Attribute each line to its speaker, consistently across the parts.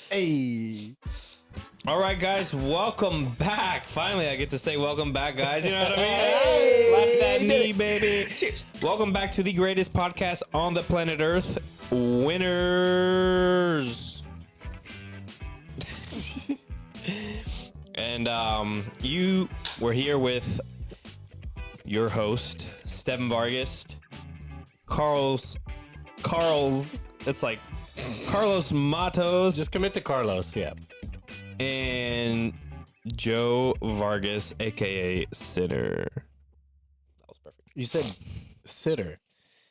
Speaker 1: Hey.
Speaker 2: All right, guys, welcome back. Finally, I get to say welcome back, guys. You know what I mean?
Speaker 1: Hey.
Speaker 2: Slap that knee, baby. Welcome back to the greatest podcast on the planet Earth, Winners. And you were here with your host, Steven Vargas, Carlos. It's like Carlos Matos.
Speaker 1: Just commit to Carlos. Yeah.
Speaker 2: And Joe Vargas, aka Sitter. That was perfect.
Speaker 1: You said sitter.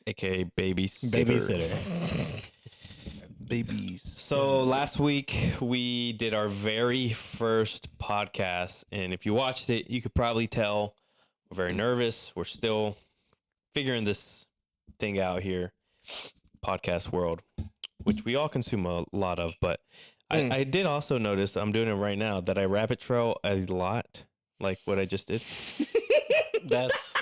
Speaker 2: Aka Babysitter.
Speaker 1: Babysitter.
Speaker 3: Babies.
Speaker 2: So last week we did our very first podcast, and if you watched it, you could probably tell we're very nervous. We're still figuring this thing out here, podcast world, which we all consume a lot of, but I did also notice, I'm doing it right now, that I rabbit trail a lot, like what I just did.
Speaker 1: That's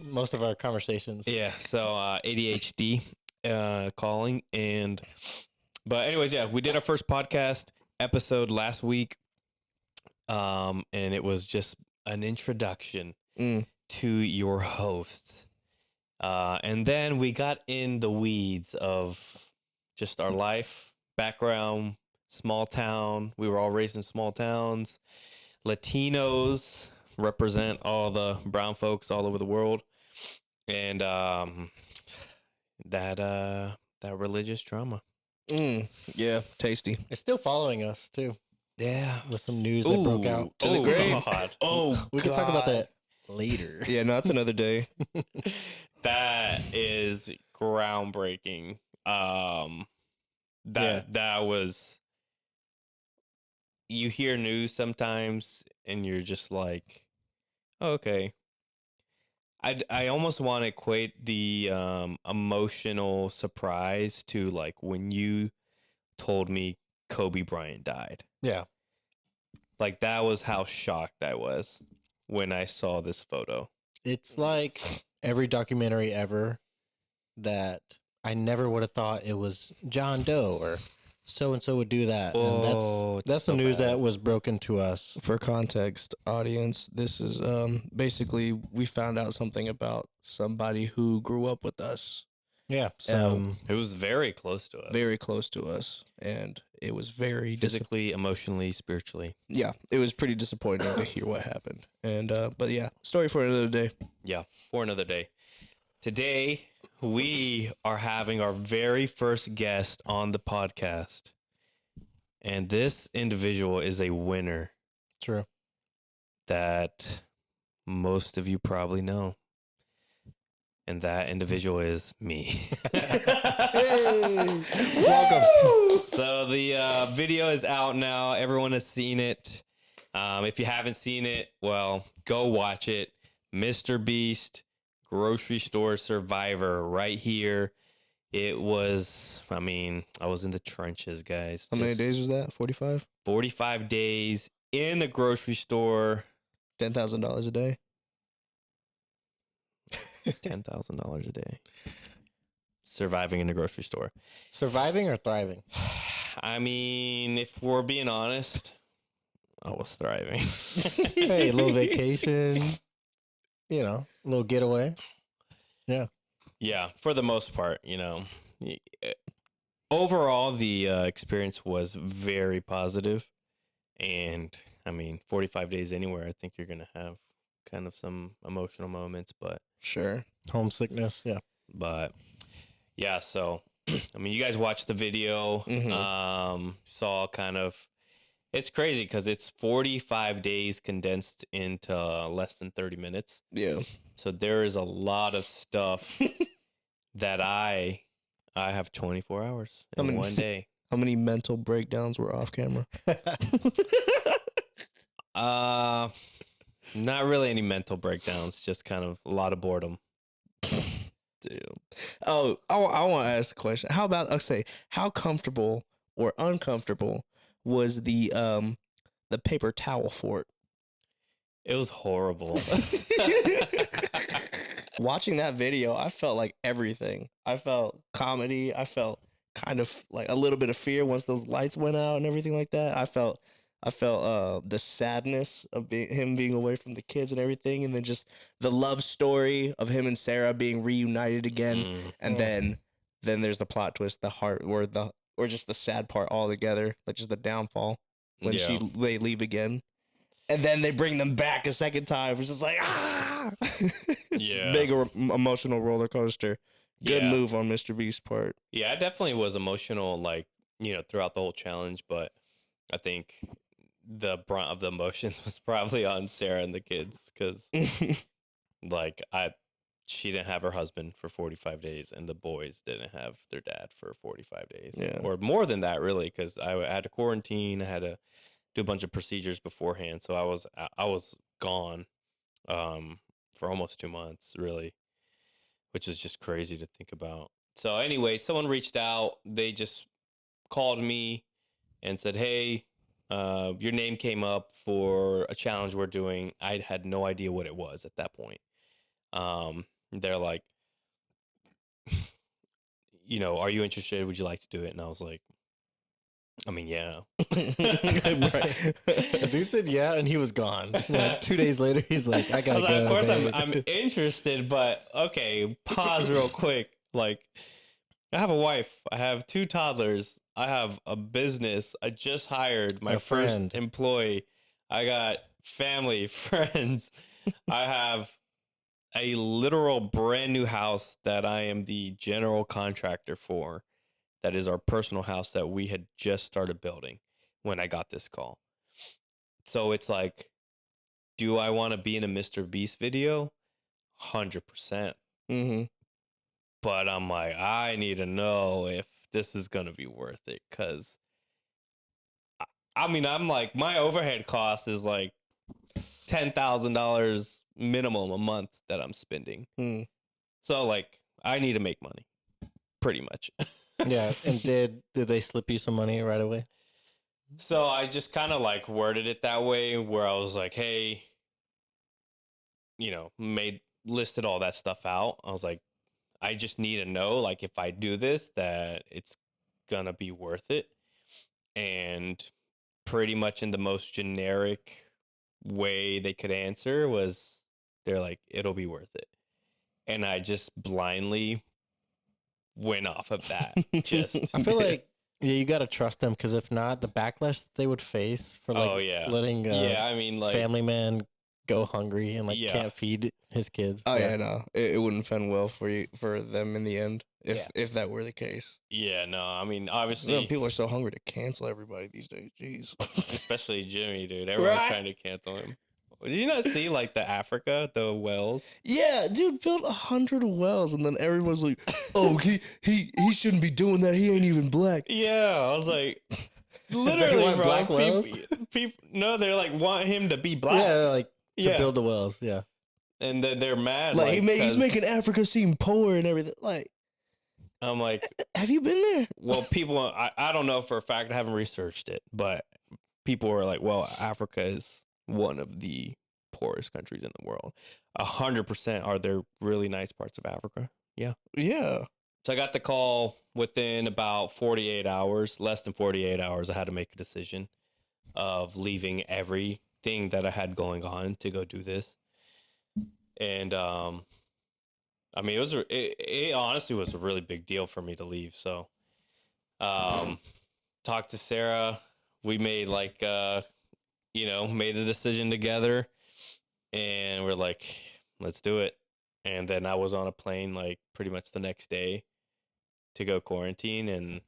Speaker 1: most of our conversations.
Speaker 2: Yeah, so ADHD calling. But anyways, yeah, we did our first podcast episode last week, and it was just an introduction to your hosts. And then we got in the weeds of just our life, background, small town. We were all raised in small towns. Latinos represent all the brown folks all over the world. And that religious trauma.
Speaker 3: Yeah, tasty.
Speaker 1: It's still following us too.
Speaker 2: Yeah.
Speaker 1: With some news that broke out.
Speaker 3: To the grave.
Speaker 2: God.
Speaker 3: Oh,
Speaker 1: We can talk about that later.
Speaker 3: Yeah, no, that's another day.
Speaker 2: That is groundbreaking. That was, you hear news sometimes and you're just like, oh, okay. I almost want to equate the emotional surprise to like when you told me Kobe Bryant died.
Speaker 1: Yeah.
Speaker 2: Like that was how shocked I was when I saw this photo.
Speaker 1: It's like every documentary ever that I never would have thought it was John Doe or so-and-so would do that.
Speaker 2: Oh,
Speaker 1: And that's the news that was broken to us.
Speaker 3: For context, audience, this is basically we found out something about somebody who grew up with us,
Speaker 1: Yeah. So
Speaker 2: It was very close to us.
Speaker 3: very close to us, and it was very
Speaker 2: physically, emotionally, spiritually.
Speaker 3: yeah, it was pretty disappointing to hear what happened. And but yeah, story for another day.
Speaker 2: Yeah, for another day. Today, we are having our very first guest on the podcast. And this individual is a winner
Speaker 1: true.
Speaker 2: that most of you probably know. And that individual is me.
Speaker 1: Welcome.
Speaker 2: So the video is out now. Everyone has seen it. If you haven't seen it, well, go watch it. Mr. Beast, grocery store survivor, right here. It was, I was in the trenches, guys.
Speaker 3: How many
Speaker 2: Just
Speaker 3: days was that? 45?
Speaker 2: 45 days in a grocery store.
Speaker 3: $10,000 a day.
Speaker 2: $10,000 a day. Surviving in a grocery store.
Speaker 1: Surviving or thriving?
Speaker 2: If we're being honest, I was thriving.
Speaker 1: Hey, a little vacation. A little getaway.
Speaker 2: Yeah, for the most part, overall, the experience was very positive. And 45 days anywhere, I think you're going to have kind of some emotional moments, but
Speaker 3: Sure.
Speaker 1: Homesickness. Yeah.
Speaker 2: yeah, so, you guys watched the video, saw kind of, it's crazy because it's 45 days condensed into less than 30 minutes.
Speaker 3: Yeah.
Speaker 2: So there is a lot of stuff that I have 24 hours in one day.
Speaker 3: How many mental breakdowns were off camera?
Speaker 2: Not really any mental breakdowns, just kind of a lot of boredom.
Speaker 3: Dude. Oh, I want to ask a question. How about, how comfortable or uncomfortable was the paper towel fort?
Speaker 2: It was horrible.
Speaker 3: Watching that video, I felt like everything. I felt comedy. I felt kind of like a little bit of fear once those lights went out and everything like that. I felt the sadness of him being away from the kids and everything, and then just the love story of him and Sarah being reunited again, and then there's the plot twist, the heart or just the sad part altogether, like just the downfall when they leave again, and then they bring them back a second time. It's just like big emotional roller coaster. Good move on Mr. Beast's part.
Speaker 2: Yeah, I definitely was emotional, like, throughout the whole challenge, but I think the brunt of the emotions was probably on Sarah and the kids, because like she didn't have her husband for 45 days and the boys didn't have their dad for 45 days or more than that, really, because I had to quarantine. I had to do a bunch of procedures beforehand, so I was gone for almost 2 months, really, which is just crazy to think about. So anyway, someone reached out. They just called me and said, hey, your name came up for a challenge we're doing. I had no idea what it was at that point. They're like, are you interested? Would you like to do it? And I was like, I mean, yeah.
Speaker 1: The dude said yeah, and he was gone. Like 2 days later, he's like, I gotta go.
Speaker 2: Of course, I'm interested, but okay, pause real quick. Like, I have a wife. I have 2 toddlers. I have a business. I just hired my first employee. I got family, friends. I have a literal brand new house that I am the general contractor for. That is our personal house that we had just started building when I got this call. So it's like, do I want to be in a Mr. Beast video? 100%.
Speaker 3: Mm-hmm.
Speaker 2: But I'm like, I need to know if this is going to be worth it. Because, I mean, I'm like, my overhead cost is like $10,000 minimum a month that I'm spending. So, like, I need to make money, pretty much.
Speaker 1: Yeah, and did they slip you some money right away?
Speaker 2: So I just kind of like worded it that way, where I was like, hey, listed all that stuff out. I was like, I just need to know, like, if I do this, that it's gonna be worth it. And pretty much in the most generic way they could answer was, they're like, it'll be worth it. And I just blindly went off of that. Just
Speaker 1: I feel like you got to trust them, because if not, the backlash that they would face for letting
Speaker 2: I mean, like,
Speaker 1: family man go hungry and can't feed his kids.
Speaker 3: Oh yeah, no, it wouldn't fend well for them in the end if that were the case.
Speaker 2: Yeah, no, I mean, obviously
Speaker 3: people are so hungry to cancel everybody these days. Jeez,
Speaker 2: especially Jimmy, dude. Everyone's trying to cancel him. Did you not see like the Africa, the wells?
Speaker 3: Yeah, dude, built 100 wells, and then everyone's like, "Oh, he shouldn't be doing that. He ain't even black."
Speaker 2: Yeah, I was like, literally, bro. Black wells? No, they're like want him to be black.
Speaker 1: Yeah, like to build the wells. Yeah,
Speaker 2: and then they're mad.
Speaker 3: Like he's making Africa seem poor and everything. Like,
Speaker 2: I'm like,
Speaker 3: have you been there?
Speaker 2: Well, people, I don't know for a fact. I haven't researched it, but people were like, well, Africa is one of the poorest countries in the world. 100% are there really nice parts of Africa. Yeah. So I got the call within about 48 hours, less than 48 hours. I had to make a decision of leaving everything that I had going on to go do this. And, I mean, it honestly was a really big deal for me to leave. So, talked to Sarah. We made made a decision together, and we're like, let's do it. And then I was on a plane like pretty much the next day to go quarantine, and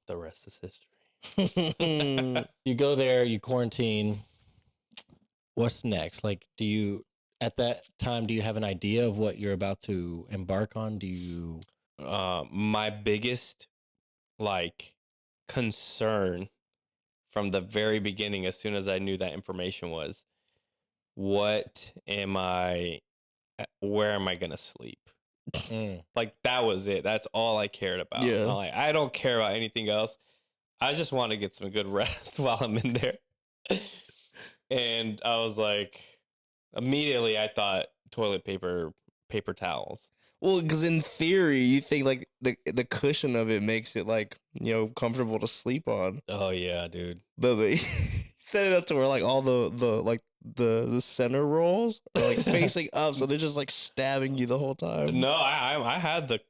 Speaker 2: the rest is history.
Speaker 1: You go there, you quarantine. What's next? Like, at that time, do you have an idea of what you're about to embark on? Do you?
Speaker 2: My biggest concern from the very beginning, as soon as I knew that information, was, where am I going to sleep? Like, that was it. That's all I cared about.
Speaker 3: Yeah.
Speaker 2: I don't care about anything else. I just want to get some good rest while I'm in there. And I was like, immediately I thought toilet paper towels.
Speaker 3: Well, because in theory, you think like the cushion of it makes it like comfortable to sleep on,
Speaker 2: Oh yeah, dude.
Speaker 3: but he set it up to where like all the center rolls are like facing up, so they're just like stabbing you the whole time.
Speaker 2: No, I had the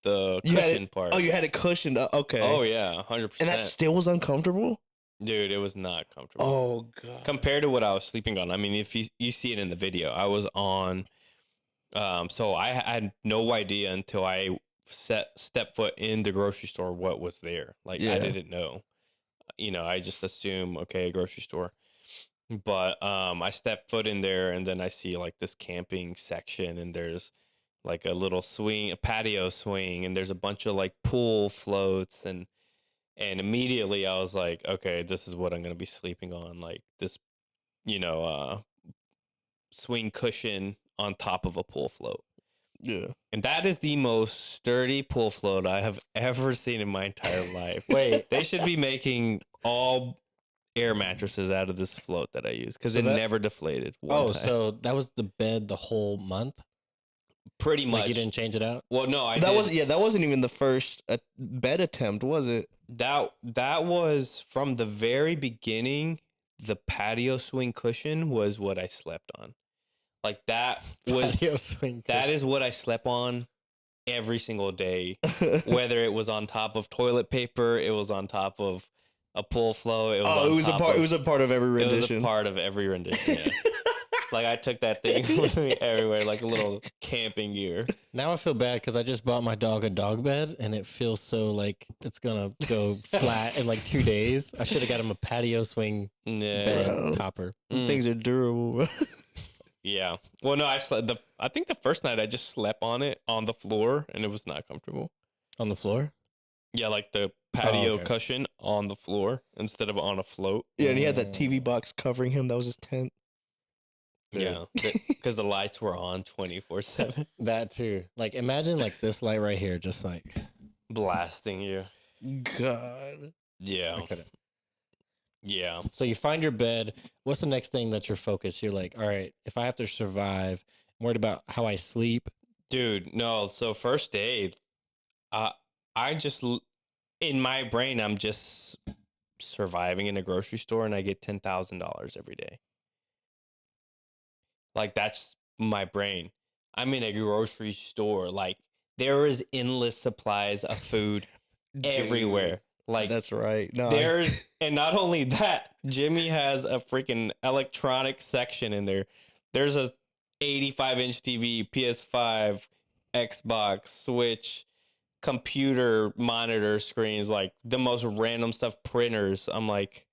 Speaker 3: You had
Speaker 2: cushion
Speaker 3: it-
Speaker 2: part.
Speaker 3: Oh, you had it cushioned up. Okay.
Speaker 2: Oh yeah,
Speaker 3: And that
Speaker 2: 100%.
Speaker 3: still was uncomfortable.
Speaker 2: Dude, it was not comfortable.
Speaker 3: Oh god.
Speaker 2: Compared to what I was sleeping on. I mean, if you see it in the video, I was on. So I had no idea until I step foot in the grocery store what was there. Like
Speaker 3: Yeah.
Speaker 2: I didn't know. I just assume okay, grocery store. But I step foot in there and then I see like this camping section and there's like a little swing, a patio swing, and there's a bunch of like pool floats and immediately I was like, okay, this is what I'm gonna be sleeping on, like this, swing cushion on top of a pool float.
Speaker 3: Yeah.
Speaker 2: And that is the most sturdy pool float I have ever seen in my entire life.
Speaker 1: Wait,
Speaker 2: They should be making all air mattresses out of this float that I use because
Speaker 1: So
Speaker 2: it
Speaker 1: that-
Speaker 2: never deflated. One time.
Speaker 1: so that was the bed the whole month?
Speaker 2: Pretty much.
Speaker 1: Like you didn't change it out?
Speaker 2: Well, no, I
Speaker 3: that
Speaker 2: did.
Speaker 3: that wasn't even the first bed attempt, was it?
Speaker 2: That was from the very beginning. The patio swing cushion was what I slept on. Like that was
Speaker 1: Patio swing
Speaker 2: that
Speaker 1: cushion.
Speaker 2: is what I slept on every single day. Whether it was on top of toilet paper, it was on top of a pool float. It was on
Speaker 3: it was a
Speaker 2: top
Speaker 3: part.
Speaker 2: Of,
Speaker 3: It was a part of every
Speaker 2: it was
Speaker 3: rendition.
Speaker 2: a part of every rendition. Yeah. Like I took that thing with me everywhere, like a little camping gear.
Speaker 1: Now I feel bad because I just bought my dog a dog bed and it feels so like it's gonna go flat in like 2 days. I should have got him a patio swing
Speaker 2: Yeah.
Speaker 1: bed
Speaker 3: Bro.
Speaker 1: topper.
Speaker 2: Mm.
Speaker 3: Things are durable. Bro.
Speaker 2: Yeah. Well, no, I think the first night I just slept on it on the floor and it was not comfortable.
Speaker 1: On the floor?
Speaker 2: Yeah, like the patio
Speaker 1: okay.
Speaker 2: cushion on the floor instead of on a float.
Speaker 3: Yeah, and he had that TV box covering him. That was his tent.
Speaker 2: Yeah, because the lights were on 24/7,
Speaker 1: That too. Like imagine like this light right here, just like
Speaker 2: blasting you.
Speaker 3: God.
Speaker 2: Yeah,
Speaker 1: I couldn't.
Speaker 2: yeah.
Speaker 1: So you find your bed. What's the next thing that's your focus? You're like, all right, if I have to survive, I'm worried about how I sleep.
Speaker 2: Dude, no. So first day, I just in my brain, I'm just surviving in a grocery store, and I get $10,000 every day. Like that's my brain. I'm in a grocery store. Like there is endless supplies of food everywhere. Like
Speaker 3: That's right. No,
Speaker 2: there's, and not only that, Jimmy has a freaking electronic section in there. There's a 85-inch TV, PS5, Xbox, Switch, computer monitor screens, like the most random stuff, printers. I'm like,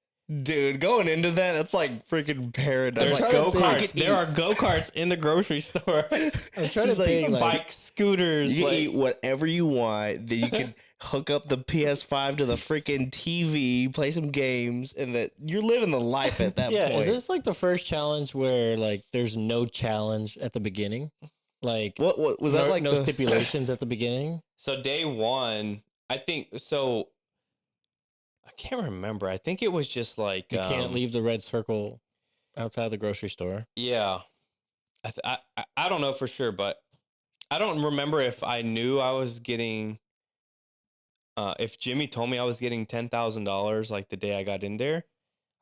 Speaker 3: dude, going into that, that's like freaking paradise.
Speaker 2: there's
Speaker 3: Like,
Speaker 1: trying to think.
Speaker 2: go-karts. There are go-karts in the grocery store.
Speaker 1: I'm trying to
Speaker 3: She's like,
Speaker 1: think like
Speaker 2: Bikes, scooters.
Speaker 3: you can
Speaker 2: like-
Speaker 3: eat whatever you want. Then you can hook up the PS5 to the freaking TV, play some games, and that you're living the life at that
Speaker 1: yeah,
Speaker 3: point.
Speaker 1: is this like the first challenge where like there's no challenge at the beginning? Like
Speaker 3: what was that like?
Speaker 1: no
Speaker 3: the,
Speaker 1: stipulations at the beginning?
Speaker 2: So day one, I think so. I can't remember. I think it was just like
Speaker 1: You can't leave the red circle outside the grocery store.
Speaker 2: Yeah, I don't know for sure, but I don't remember if I knew I was getting. If Jimmy told me I was getting $10,000 like the day I got in there,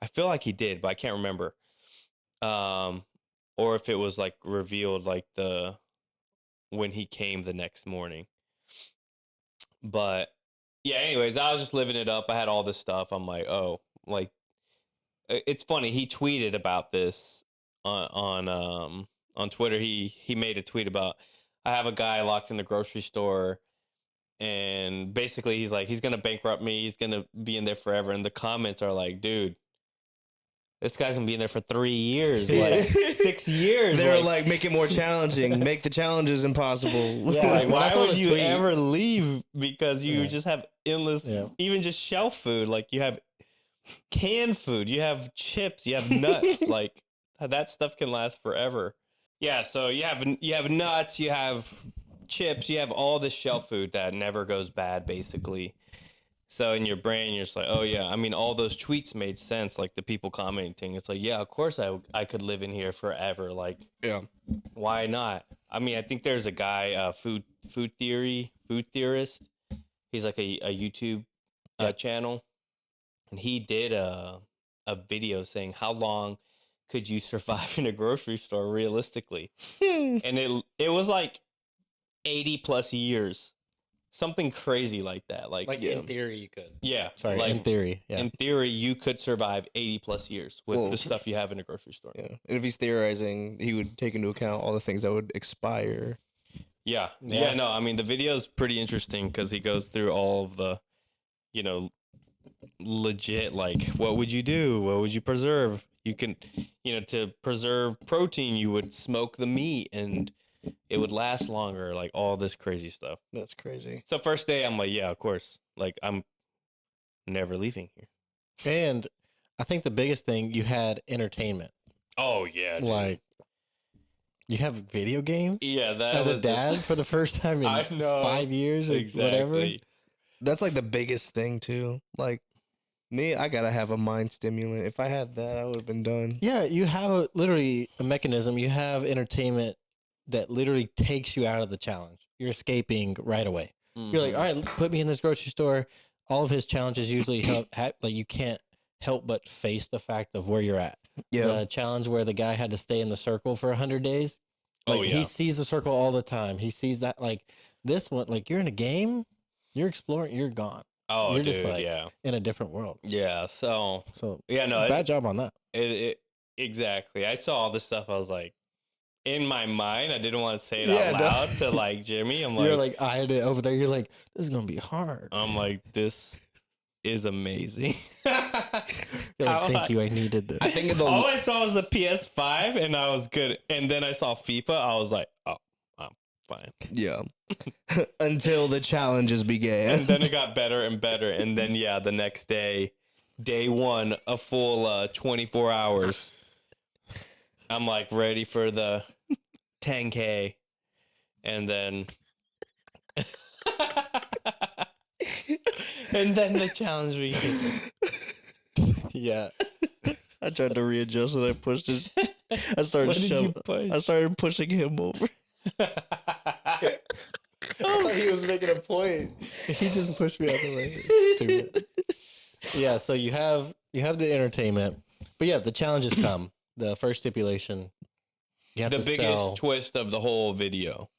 Speaker 2: I feel like he did, but I can't remember. Or if it was like revealed like when he came the next morning. But yeah, anyways, I was just living it up. I had all this stuff. I'm like, oh, like it's funny. He tweeted about this on Twitter. He made a tweet about I have a guy locked in the grocery store, and basically he's like he's gonna bankrupt me. He's gonna be in there forever. And the comments are like, dude, this guy's gonna be in there for 3 years, like 6 years.
Speaker 3: They were like, make it more challenging, make the challenges impossible.
Speaker 1: Yeah,
Speaker 2: like,
Speaker 1: when I
Speaker 2: why
Speaker 1: saw
Speaker 2: would
Speaker 1: the
Speaker 2: you
Speaker 1: tweet-
Speaker 2: ever leave? Because you
Speaker 1: Yeah.
Speaker 2: just have endless,
Speaker 1: Yeah.
Speaker 2: even just shelf food. Like you have canned food, you have chips, you have nuts. Like that stuff can last forever. Yeah, so you have nuts, you have chips, you have all this shelf food that never goes bad, basically. So in your brain, you're just like, oh yeah. I mean, all those tweets made sense. Like the people commenting, it's like, yeah, of course I could live in here forever. Like,
Speaker 3: Yeah.
Speaker 2: why not? I mean, I think there's a guy, food theorist. He's like a YouTube channel, and he did a video saying how long could you survive in a grocery store realistically, and it was like 80 plus years, something crazy like that. Like
Speaker 1: in theory, you could.
Speaker 2: yeah,
Speaker 1: Sorry,
Speaker 2: like,
Speaker 1: in theory. Yeah.
Speaker 2: in theory, you could survive 80 plus years with the stuff you have in a grocery store.
Speaker 3: Yeah, and if he's theorizing, he would take into account all the things that would expire.
Speaker 2: Yeah.
Speaker 1: Yeah.
Speaker 2: No, I mean, the video is pretty interesting because he goes through all of the, legit, like, what would you do? What would you preserve? You can, to preserve protein, you would smoke the meat and it would last longer, like all this crazy stuff.
Speaker 3: That's crazy.
Speaker 2: So, first day, I'm like, yeah, of course. Like, I'm never leaving here.
Speaker 1: And I think the biggest thing, you had entertainment.
Speaker 2: Oh, yeah. Dude.
Speaker 1: Like, you have video games
Speaker 2: yeah, that
Speaker 1: as
Speaker 2: was
Speaker 1: a dad
Speaker 2: just,
Speaker 1: for the first time
Speaker 2: I
Speaker 1: in
Speaker 2: know.
Speaker 1: 5 years or whatever.
Speaker 2: exactly.
Speaker 3: That's like the biggest thing too. Like me, I gotta have a mind stimulant. If I had that, I would have been done.
Speaker 1: Yeah, you have literally a mechanism. You have entertainment that literally takes you out of the challenge. You're escaping right away. You're like, all right, put me in this grocery store. All of his challenges usually like you can't help but face the fact of where you're at.
Speaker 3: Yeah,
Speaker 1: The challenge where the guy had to stay in the circle for 100 days. Like
Speaker 2: Oh, yeah.
Speaker 1: he sees the circle all the time. He sees that like this one, like you're in a game, you're exploring, you're gone
Speaker 2: Oh,
Speaker 1: you're
Speaker 2: dude,
Speaker 1: just like-
Speaker 2: yeah.
Speaker 1: in a different world.
Speaker 2: Yeah, so,
Speaker 1: So
Speaker 2: yeah, no,
Speaker 1: bad job on that.
Speaker 2: exactly. I saw all this stuff. I was like, in my mind, I didn't want to say it
Speaker 1: Yeah,
Speaker 2: out
Speaker 1: no.
Speaker 2: loud to like Jimmy. I'm
Speaker 1: You're
Speaker 2: like,
Speaker 1: like eyeing it over there. You're like, this is gonna be hard.
Speaker 2: this is amazing.
Speaker 1: You're like,
Speaker 2: how
Speaker 1: thank you. I needed this.
Speaker 3: I think of the
Speaker 2: All I saw was a PS5, and I was good. And then I saw FIFA. I was like, oh, I'm fine.
Speaker 3: yeah. Until the challenges began.
Speaker 2: And then it got better and better. And then yeah, the next day, day one, a full 24 hours. I'm like ready for the 10K, and then and then the challenge began.
Speaker 1: Yeah.
Speaker 3: I tried to readjust and I pushed his. I started
Speaker 2: What did you
Speaker 3: shoving.
Speaker 2: push?
Speaker 3: I started pushing him over.
Speaker 1: I thought he was making a point. He just pushed me out the way. Stupid. Yeah, so you have the entertainment, but yeah, the challenges come. The first stipulation, you have
Speaker 2: The
Speaker 1: to
Speaker 2: biggest
Speaker 1: sell.
Speaker 2: twist of the whole video.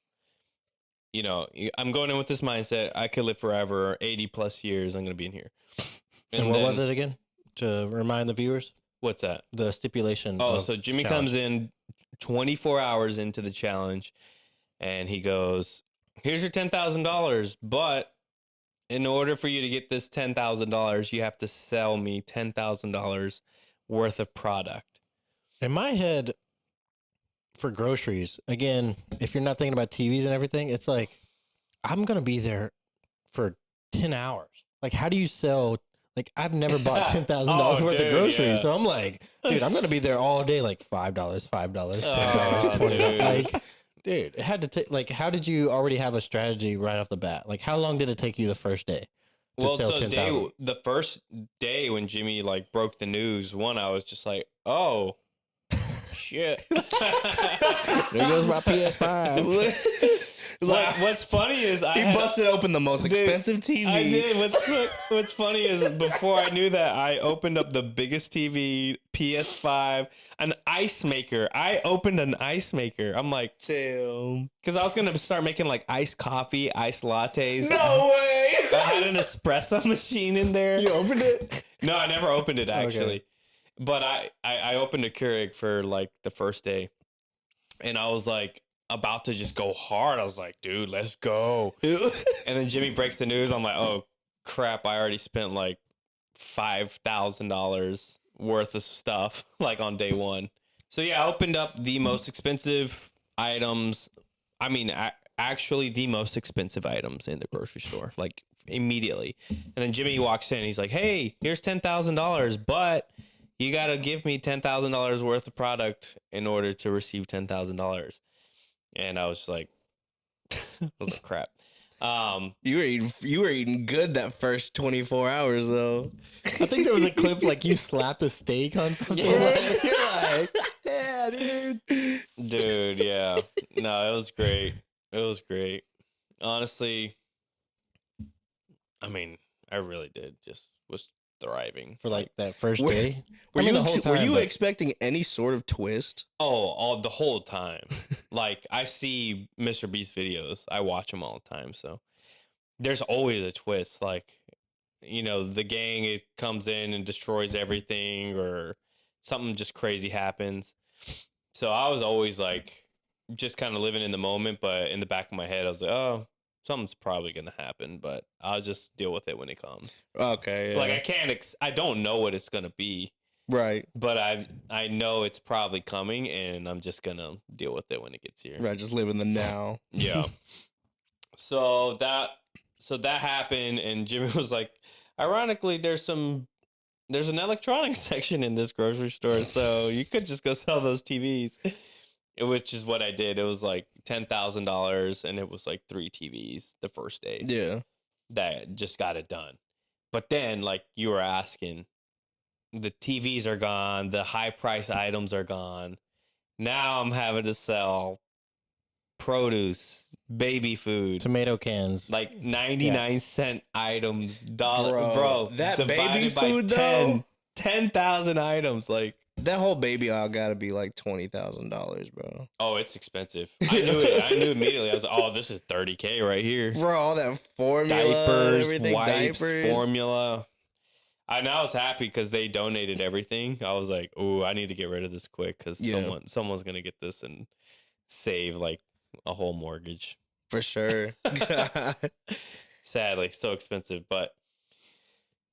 Speaker 2: I'm going in with this mindset. I could live forever, 80 plus years. I'm going to be in here.
Speaker 1: And what was it again? To remind the viewers,
Speaker 2: What's that?
Speaker 1: the stipulation.
Speaker 2: Oh,
Speaker 1: of
Speaker 2: so Jimmy
Speaker 1: challenge.
Speaker 2: comes in 24 hours into the challenge, and he goes, "Here's your $10,000, but in order for you to get this $10,000, you have to sell me $10,000 worth of product."
Speaker 1: In my head, for groceries, again, if you're not thinking about TVs and everything, it's like, I'm going to be there for 10 hours. Like, how do you sell? Like, I've never bought $10,000
Speaker 2: Oh,
Speaker 1: worth
Speaker 2: dude,
Speaker 1: of groceries.
Speaker 2: yeah.
Speaker 1: So I'm like, dude, I'm going to be there all day, like $5, $5, $10,
Speaker 2: Oh,
Speaker 1: $20.
Speaker 2: dude.
Speaker 1: Like, dude, it had to take, like, how did you already have a strategy right off the bat? Like, how long did it take you the first day? To
Speaker 2: Well,
Speaker 1: sell
Speaker 2: so
Speaker 1: 10,000?
Speaker 2: the first day when Jimmy like broke the news, I was just like, "Oh, shit."
Speaker 1: There goes my PS5.
Speaker 2: What's funny is
Speaker 3: He busted open the most
Speaker 2: Dude,
Speaker 3: expensive TV.
Speaker 2: I did. What's funny is before I knew that, I opened up the biggest TV, PS5, an ice maker. I opened an ice maker. I'm like,
Speaker 3: Damn.
Speaker 2: because I was gonna start making like iced coffee, iced lattes.
Speaker 3: No way.
Speaker 2: I had an espresso machine in there.
Speaker 1: You opened it?
Speaker 2: No, I never opened it actually.
Speaker 1: Okay.
Speaker 2: But I opened a Keurig for like the first day, and I was like about to just go hard. I was like, dude, let's go. And then Jimmy breaks the news. I'm like, oh crap, I already spent like $5,000 worth of stuff like on day one. So yeah, I opened up the most expensive items. I mean, actually the most expensive items in the grocery store, like immediately. And then Jimmy walks in. He's like, hey, here's $10,000, but you got to give me $10,000 worth of product in order to receive $10,000. And I was just like, I was like, crap.
Speaker 3: You were eating good that first 24 hours though.
Speaker 1: I think there was a clip like you slapped a steak on something.
Speaker 2: Yeah.
Speaker 1: You're like, yeah, dude.
Speaker 2: Dude, yeah. No, it was great. It was great. honestly, I mean, I really did just was thriving
Speaker 1: For like that first
Speaker 3: Were-
Speaker 1: day.
Speaker 3: Were
Speaker 1: I mean,
Speaker 3: you
Speaker 1: the whole
Speaker 3: were
Speaker 1: time,
Speaker 3: you
Speaker 1: but-
Speaker 3: expecting any sort of twist?
Speaker 2: all the whole time. Like I see Mr. Beast videos, I watch them all the time. So there's always a twist. Like, the gang comes in and destroys everything, or something just crazy happens. So I was always like, just kind of living in the moment, but in the back of my head, I was like, oh, something's probably gonna happen, but I'll just deal with it when it comes.
Speaker 3: Okay, yeah.
Speaker 2: Like I don't know what it's gonna be,
Speaker 3: right,
Speaker 2: but I know it's probably coming, and I'm just gonna deal with it when it gets here.
Speaker 3: right. Just live in the now.
Speaker 2: Yeah. So that happened, and Jimmy was like, ironically, there's an electronics section in this grocery store, so you could just go sell those TVs. Which is what I did. It was like $10,000, and it was like 3 TVs the first day.
Speaker 3: Yeah,
Speaker 2: That just got it done. But then, like you were asking, the TVs are gone, the high price items are gone. Now I'm having to sell produce, baby food,
Speaker 1: Tomato cans.
Speaker 2: like 99-cent items, bro.
Speaker 3: Bro, that
Speaker 2: divided
Speaker 3: baby
Speaker 2: by
Speaker 3: food, though?
Speaker 2: 10,000 items. Like,
Speaker 3: that whole baby aisle got to be like $20,000, bro.
Speaker 2: oh, it's expensive. I knew it. I knew immediately. I was like, oh, this is $30K right here.
Speaker 3: Bro, all that formula, and
Speaker 2: Diapers,
Speaker 3: everything,
Speaker 2: wipes,
Speaker 3: diapers.
Speaker 2: formula. I was happy because they donated everything. I was like, "Ooh, I need to get rid of this quick because
Speaker 3: Yeah.
Speaker 2: someone's gonna get this and save like a whole mortgage."
Speaker 3: For sure.
Speaker 2: Sadly, so expensive, but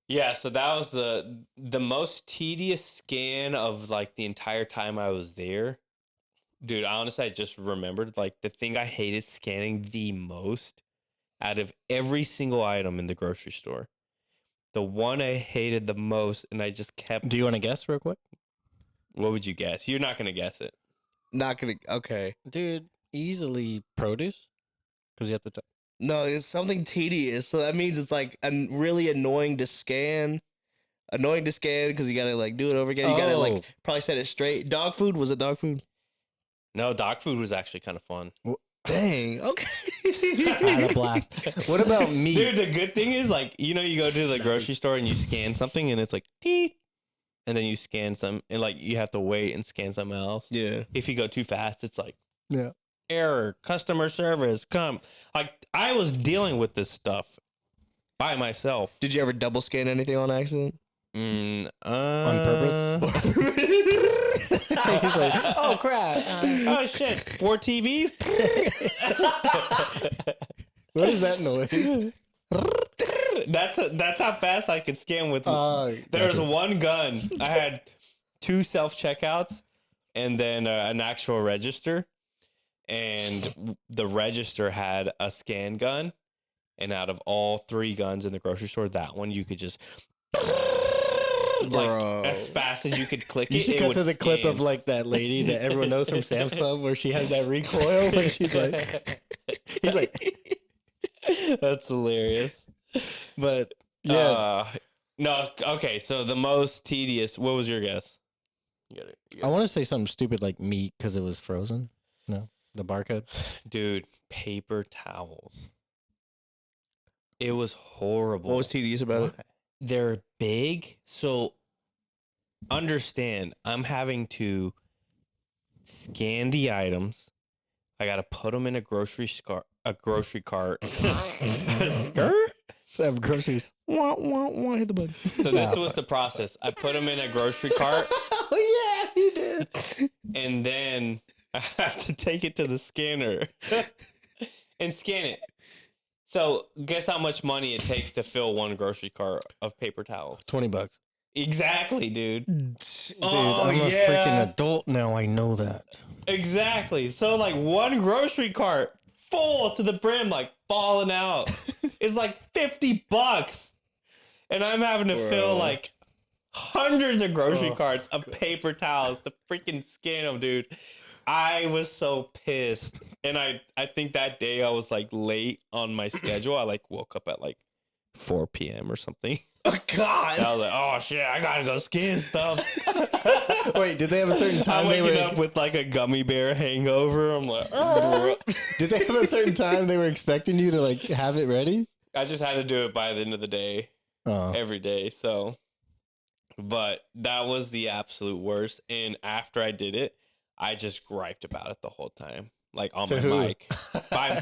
Speaker 2: yeah. So that was the most tedious scan of like the entire time I was there, dude. Honestly, I just remembered like the thing I hated scanning the most out of every single item in the grocery store. The one I hated the most, and I just kept.
Speaker 1: Do you want to guess real quick?
Speaker 2: What would you guess? You're not gonna guess it.
Speaker 3: Not gonna. Okay.
Speaker 1: Dude, easily produce. Because you have to.
Speaker 3: No, it's something tedious. So that means it's like really annoying to scan. Annoying to scan because you gotta like do it over again. You gotta
Speaker 1: Oh.
Speaker 3: like probably set it straight. Dog food? Was it dog food?
Speaker 2: No, dog food was actually kind of fun.
Speaker 3: Dang. Okay.
Speaker 1: I had a blast. What about meat?
Speaker 2: Dude, the good thing is like, you go to the grocery store and you scan something and it's like, teet, and then you scan some and like you have to wait and scan something else.
Speaker 3: Yeah.
Speaker 2: If you go too fast, it's like,
Speaker 1: Yeah.
Speaker 2: error, customer service, come. Like I was dealing with this stuff by myself.
Speaker 3: Did you ever double scan anything on accident?
Speaker 1: On purpose? He's like, oh crap.
Speaker 2: Oh shit, 4 TVs.
Speaker 1: What is that noise?
Speaker 2: That's how fast I could scan with.
Speaker 1: Gotcha.
Speaker 2: There's one gun. I had 2 self checkouts and then an actual register. And the register had a scan gun. And out of all 3 guns in the grocery store, that one you could just
Speaker 3: Bro.
Speaker 2: like as fast as you could click
Speaker 1: You
Speaker 2: it.
Speaker 1: should
Speaker 2: it
Speaker 1: cut
Speaker 2: would
Speaker 1: to the clip
Speaker 2: scan.
Speaker 1: of like that lady that everyone knows from Sam's Club where she has that recoil when she's like, he's like,
Speaker 2: That's hilarious.
Speaker 1: but yeah,
Speaker 2: No, okay. So the most tedious. What was your guess? You got it.
Speaker 1: I want to say something stupid like meat because it was frozen. No, the barcode.
Speaker 2: Dude, paper towels. It was horrible.
Speaker 3: What was tedious about it?
Speaker 2: They're big, so understand. I'm having to scan the items. I got to put them in a grocery cart. Skirt?
Speaker 1: Some groceries.
Speaker 3: Wah, wah, wah, hit the button.
Speaker 2: So this was the process. I put them in a grocery cart,
Speaker 1: Oh yeah, you did.
Speaker 2: and then I have to take it to the scanner and scan it. So guess how much money it takes to fill one grocery cart of paper towels?
Speaker 1: $20.
Speaker 2: Exactly, dude.
Speaker 1: Dude,
Speaker 2: Oh,
Speaker 1: I'm a
Speaker 2: yeah.
Speaker 1: freaking adult now. I know that.
Speaker 2: Exactly. So like one grocery cart full to the brim, like falling out, is like $50, and I'm having to fill
Speaker 3: Bro.
Speaker 2: like hundreds of grocery
Speaker 1: Oh,
Speaker 2: carts of paper towels to freaking scan them, dude. I was so pissed, and I think that day I was like late on my schedule. I like woke up at like 4 p.m. or something.
Speaker 3: Oh God!
Speaker 2: And I was like, oh shit, I gotta go scan stuff.
Speaker 1: Wait, did they have a certain time
Speaker 2: I'm
Speaker 1: they
Speaker 2: waking
Speaker 1: were?
Speaker 2: up with like a gummy bear hangover. I'm like,
Speaker 1: Did they have a certain time they were expecting you to like have it ready?
Speaker 2: I just had to do it by the end of the day,
Speaker 1: Oh,
Speaker 2: every day. So, but that was the absolute worst. And after I did it, I just griped about it the whole time, like on
Speaker 1: To
Speaker 2: my
Speaker 1: who?
Speaker 2: mic,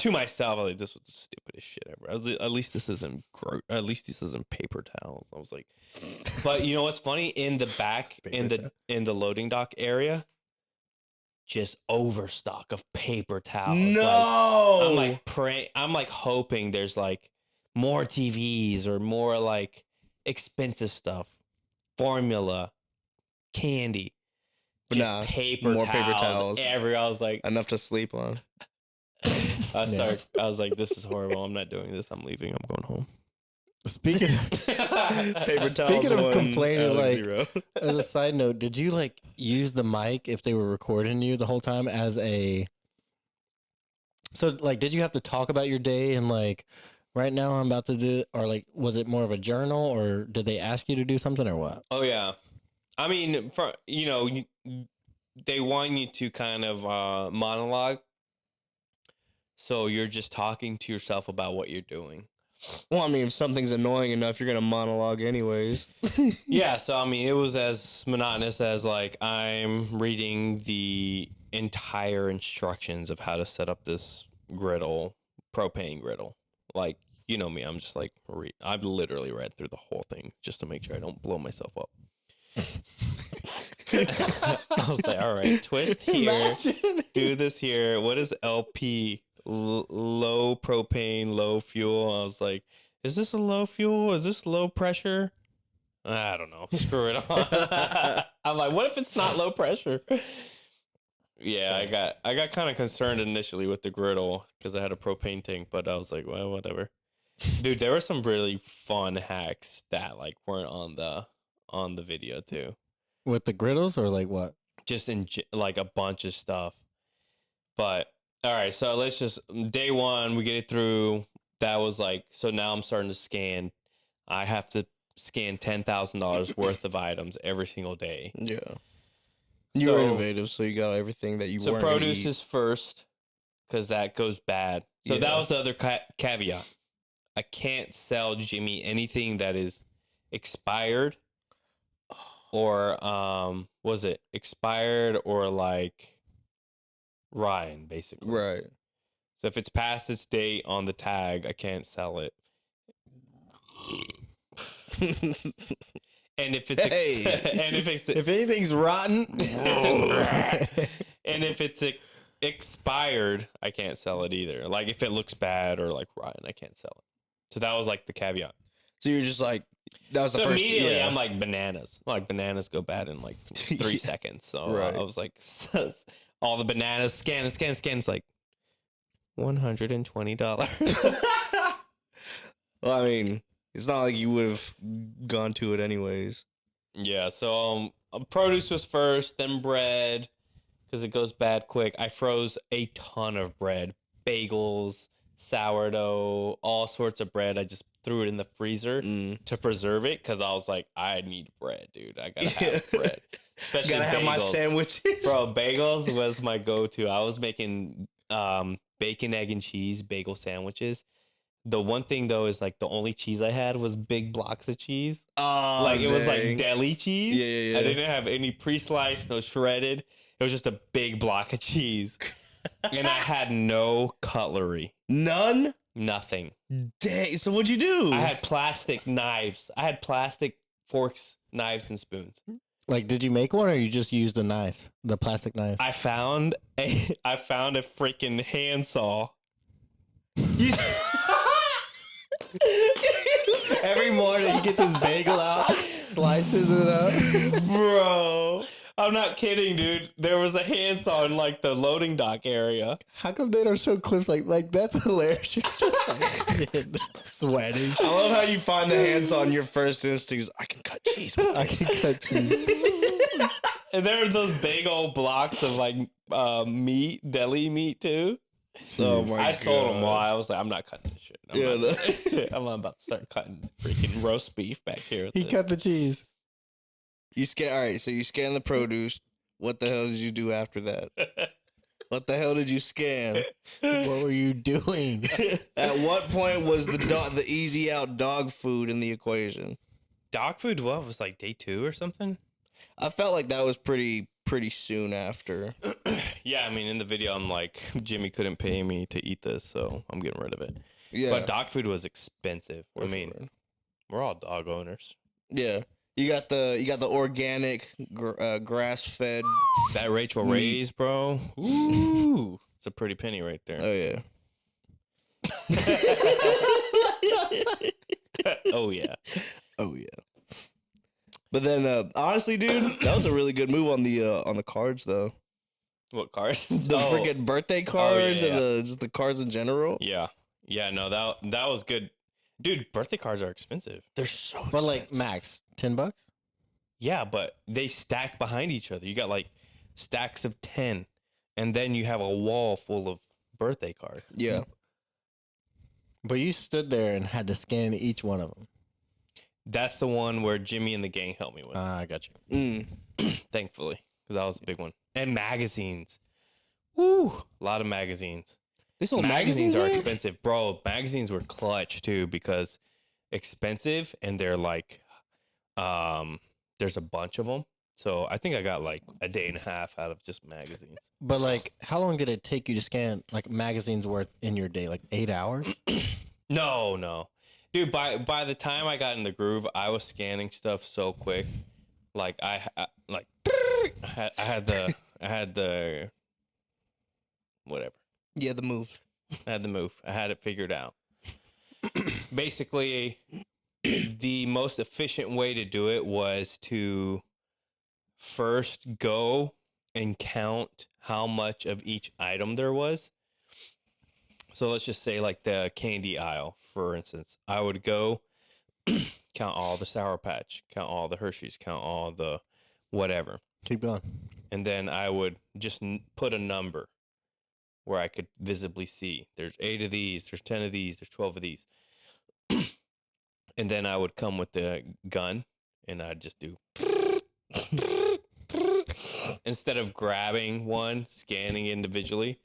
Speaker 2: to myself. I was like, this was the stupidest shit ever. I was like, at least this isn't at least this isn't paper towels. I was like, but you know what's funny? In the back, in the loading dock area, just overstock of paper towels.
Speaker 3: No,
Speaker 2: I'm like praying. I'm like hoping there's like more TVs or more like expensive stuff, formula, candy,
Speaker 3: But
Speaker 2: just
Speaker 3: nah,
Speaker 2: paper
Speaker 3: more
Speaker 2: towels.
Speaker 3: paper towels.
Speaker 2: I was like,
Speaker 3: enough to sleep on.
Speaker 2: I was like, this is horrible. I'm not doing this. I'm leaving. I'm going home.
Speaker 1: speaking of,
Speaker 3: Paper towels.
Speaker 1: Speaking of
Speaker 3: one,
Speaker 1: complaining,
Speaker 3: Alex
Speaker 1: like,
Speaker 3: 0.
Speaker 1: as a side note, did you like use the mic if they were recording you the whole time as a? So like, did you have to talk about your day and like, right now I'm about to do, or like, was it more of a journal, or did they ask you to do something, or what?
Speaker 2: Oh yeah, I mean, they want you to kind of monologue, so you're just talking to yourself about what you're doing.
Speaker 3: Well, I mean, if something's annoying enough, you're gonna monologue anyways.
Speaker 2: Yeah, so I mean, it was as monotonous as like I'm reading the entire instructions of how to set up this griddle, propane griddle. Like, you know me, I'm just like, I've literally read through the whole thing just to make sure I don't blow myself up. I was like, all right, twist here,
Speaker 1: Imagine.
Speaker 2: do this here. What is LP? Low propane, low fuel. I was like, is this a low fuel? Is this low pressure? I don't know. Screw it on. I'm like, what if it's not low pressure? Yeah, I got kind of concerned initially with the griddle because I had a propane tank, but I was like, well, whatever. Dude, there were some really fun hacks that like weren't on the video too.
Speaker 1: With the griddles or like what?
Speaker 2: Just like a bunch of stuff. But all right, so let's just day one we get it through. That was like, so now I'm starting to scan. I have to scan $10,000 worth of items every single day.
Speaker 3: Yeah, you were innovative, so you got everything that you.
Speaker 2: So
Speaker 3: weren't gonna
Speaker 2: produce
Speaker 3: eat.
Speaker 2: is first because that goes bad. So that
Speaker 3: Yeah.
Speaker 2: was the other caveat. I can't sell Jimmy anything that is expired or was it expired or like Ryan, basically.
Speaker 3: right.
Speaker 2: So if it's past its date on the tag, I can't sell it. And if it's
Speaker 3: Hey.
Speaker 1: If anything's rotten,
Speaker 2: and if it's expired, I can't sell it either. Like if it looks bad or like Ryan, I can't sell it. So that was like the caveat.
Speaker 3: So you're just like, that was the
Speaker 2: So
Speaker 3: first.
Speaker 2: immediately
Speaker 3: yeah.
Speaker 2: I'm like bananas. Like bananas go bad in like 3 seconds. So
Speaker 3: Right.
Speaker 2: I was like, all the bananas scan. It's like $120.
Speaker 3: Well, I mean, it's not like you would have gone to it anyways.
Speaker 2: Yeah. So produce was first, then bread because it goes bad quick. I froze a ton of bread, bagels, sourdough, all sorts of bread. I just threw it in the freezer to preserve it because I was like, I need bread, dude. I gotta have bread. Especially
Speaker 3: Gotta have my
Speaker 2: bagels.
Speaker 3: sandwiches.
Speaker 2: Bro, bagels was my go-to. I was making bacon, egg, and cheese bagel sandwiches. The one thing though is like the only cheese I had was big blocks of cheese.
Speaker 3: Oh,
Speaker 2: Like it was like
Speaker 3: dang.
Speaker 2: deli cheese.
Speaker 3: Yeah.
Speaker 2: I didn't have any pre-sliced, no shredded. It was just a big block of cheese. And I had no cutlery.
Speaker 3: None?
Speaker 2: Nothing.
Speaker 3: Dang. So what'd you do?
Speaker 2: I had plastic knives. I had plastic forks, knives, and spoons.
Speaker 1: like, did you make one or you just used the knife, the plastic knife?
Speaker 2: I found a freaking handsaw.
Speaker 1: Every morning he gets his bagel out, slices it up.
Speaker 2: Bro, I'm not kidding, dude. There was a handsaw in like the loading dock area.
Speaker 1: How come they don't show clips like that's hilarious? You're just like sweating.
Speaker 3: I love how you find the handsaw and your first instinct is, I can cut cheese. with
Speaker 1: I
Speaker 3: this."
Speaker 1: can cut cheese.
Speaker 2: And there were those big old blocks of like meat, deli meat too.
Speaker 3: Oh my
Speaker 2: I told him
Speaker 3: God.
Speaker 2: why. I was like, I'm not cutting this shit. I'm,
Speaker 3: Yeah,
Speaker 2: not, I'm not about to start cutting freaking roast beef back here. with
Speaker 1: He
Speaker 2: this.
Speaker 1: cut the cheese.
Speaker 3: You scan. All right, so you scan the produce. What the hell did you do after that? What the hell did you scan?
Speaker 1: What were you doing?
Speaker 3: At what point was the easy out dog food in the equation?
Speaker 2: Dog food, what was like day 2 or something?
Speaker 3: I felt like that was pretty soon after.
Speaker 2: Yeah, I mean, in the video, I'm like, Jimmy couldn't pay me to eat this, so I'm getting rid of it.
Speaker 3: Yeah,
Speaker 2: But dog food was expensive. I
Speaker 3: Word for
Speaker 2: mean,
Speaker 3: word.
Speaker 2: we're all dog owners.
Speaker 3: Yeah. You got the organic grass fed.
Speaker 2: That Rachel
Speaker 3: Meat.
Speaker 2: Ray's, bro. Ooh, it's a pretty penny right there.
Speaker 3: Oh yeah.
Speaker 2: Oh yeah.
Speaker 3: Oh yeah. But then honestly, dude, that was a really good move on the cards though.
Speaker 2: What card?
Speaker 3: The
Speaker 2: Oh,
Speaker 3: freaking birthday cards
Speaker 2: yeah.
Speaker 3: and just the cards in general.
Speaker 2: Yeah. Yeah, no, that was good. Dude, birthday cards are expensive.
Speaker 3: They're so
Speaker 1: But like
Speaker 3: expensive.
Speaker 1: max $10.
Speaker 2: Yeah, but they stack behind each other. You got like stacks of 10, and then you have a wall full of birthday cards.
Speaker 3: Yeah.
Speaker 1: But you stood there and had to scan each one of them.
Speaker 2: That's the one where Jimmy and the gang helped me with,
Speaker 1: I got you.
Speaker 2: thankfully, because that was a big one. And magazines. Woo! A lot of magazines.
Speaker 3: They sold
Speaker 2: Magazines are
Speaker 3: there?
Speaker 2: expensive, bro. Magazines were clutch too because expensive, and they're like, there's a bunch of them. So I think I got like a day and a half out of just magazines.
Speaker 1: But like, how long did it take you to scan like magazines worth in your day? Like 8 hours?
Speaker 2: No, dude. By the time I got in the groove, I was scanning stuff so quick. Like I had the whatever.
Speaker 3: Yeah, the move.
Speaker 2: I had the move. I had it figured out. Basically, the most efficient way to do it was to first go and count how much of each item there was. So let's just say like the candy aisle, for instance. I would go count all the Sour Patch, count all the Hershey's, count all the whatever.
Speaker 1: Keep going.
Speaker 2: And then I would just put a number where I could visibly see there's 8 of these, there's 10 of these, there's 12 of these. And then I would come with the gun and I'd just do instead of grabbing one, scanning individually.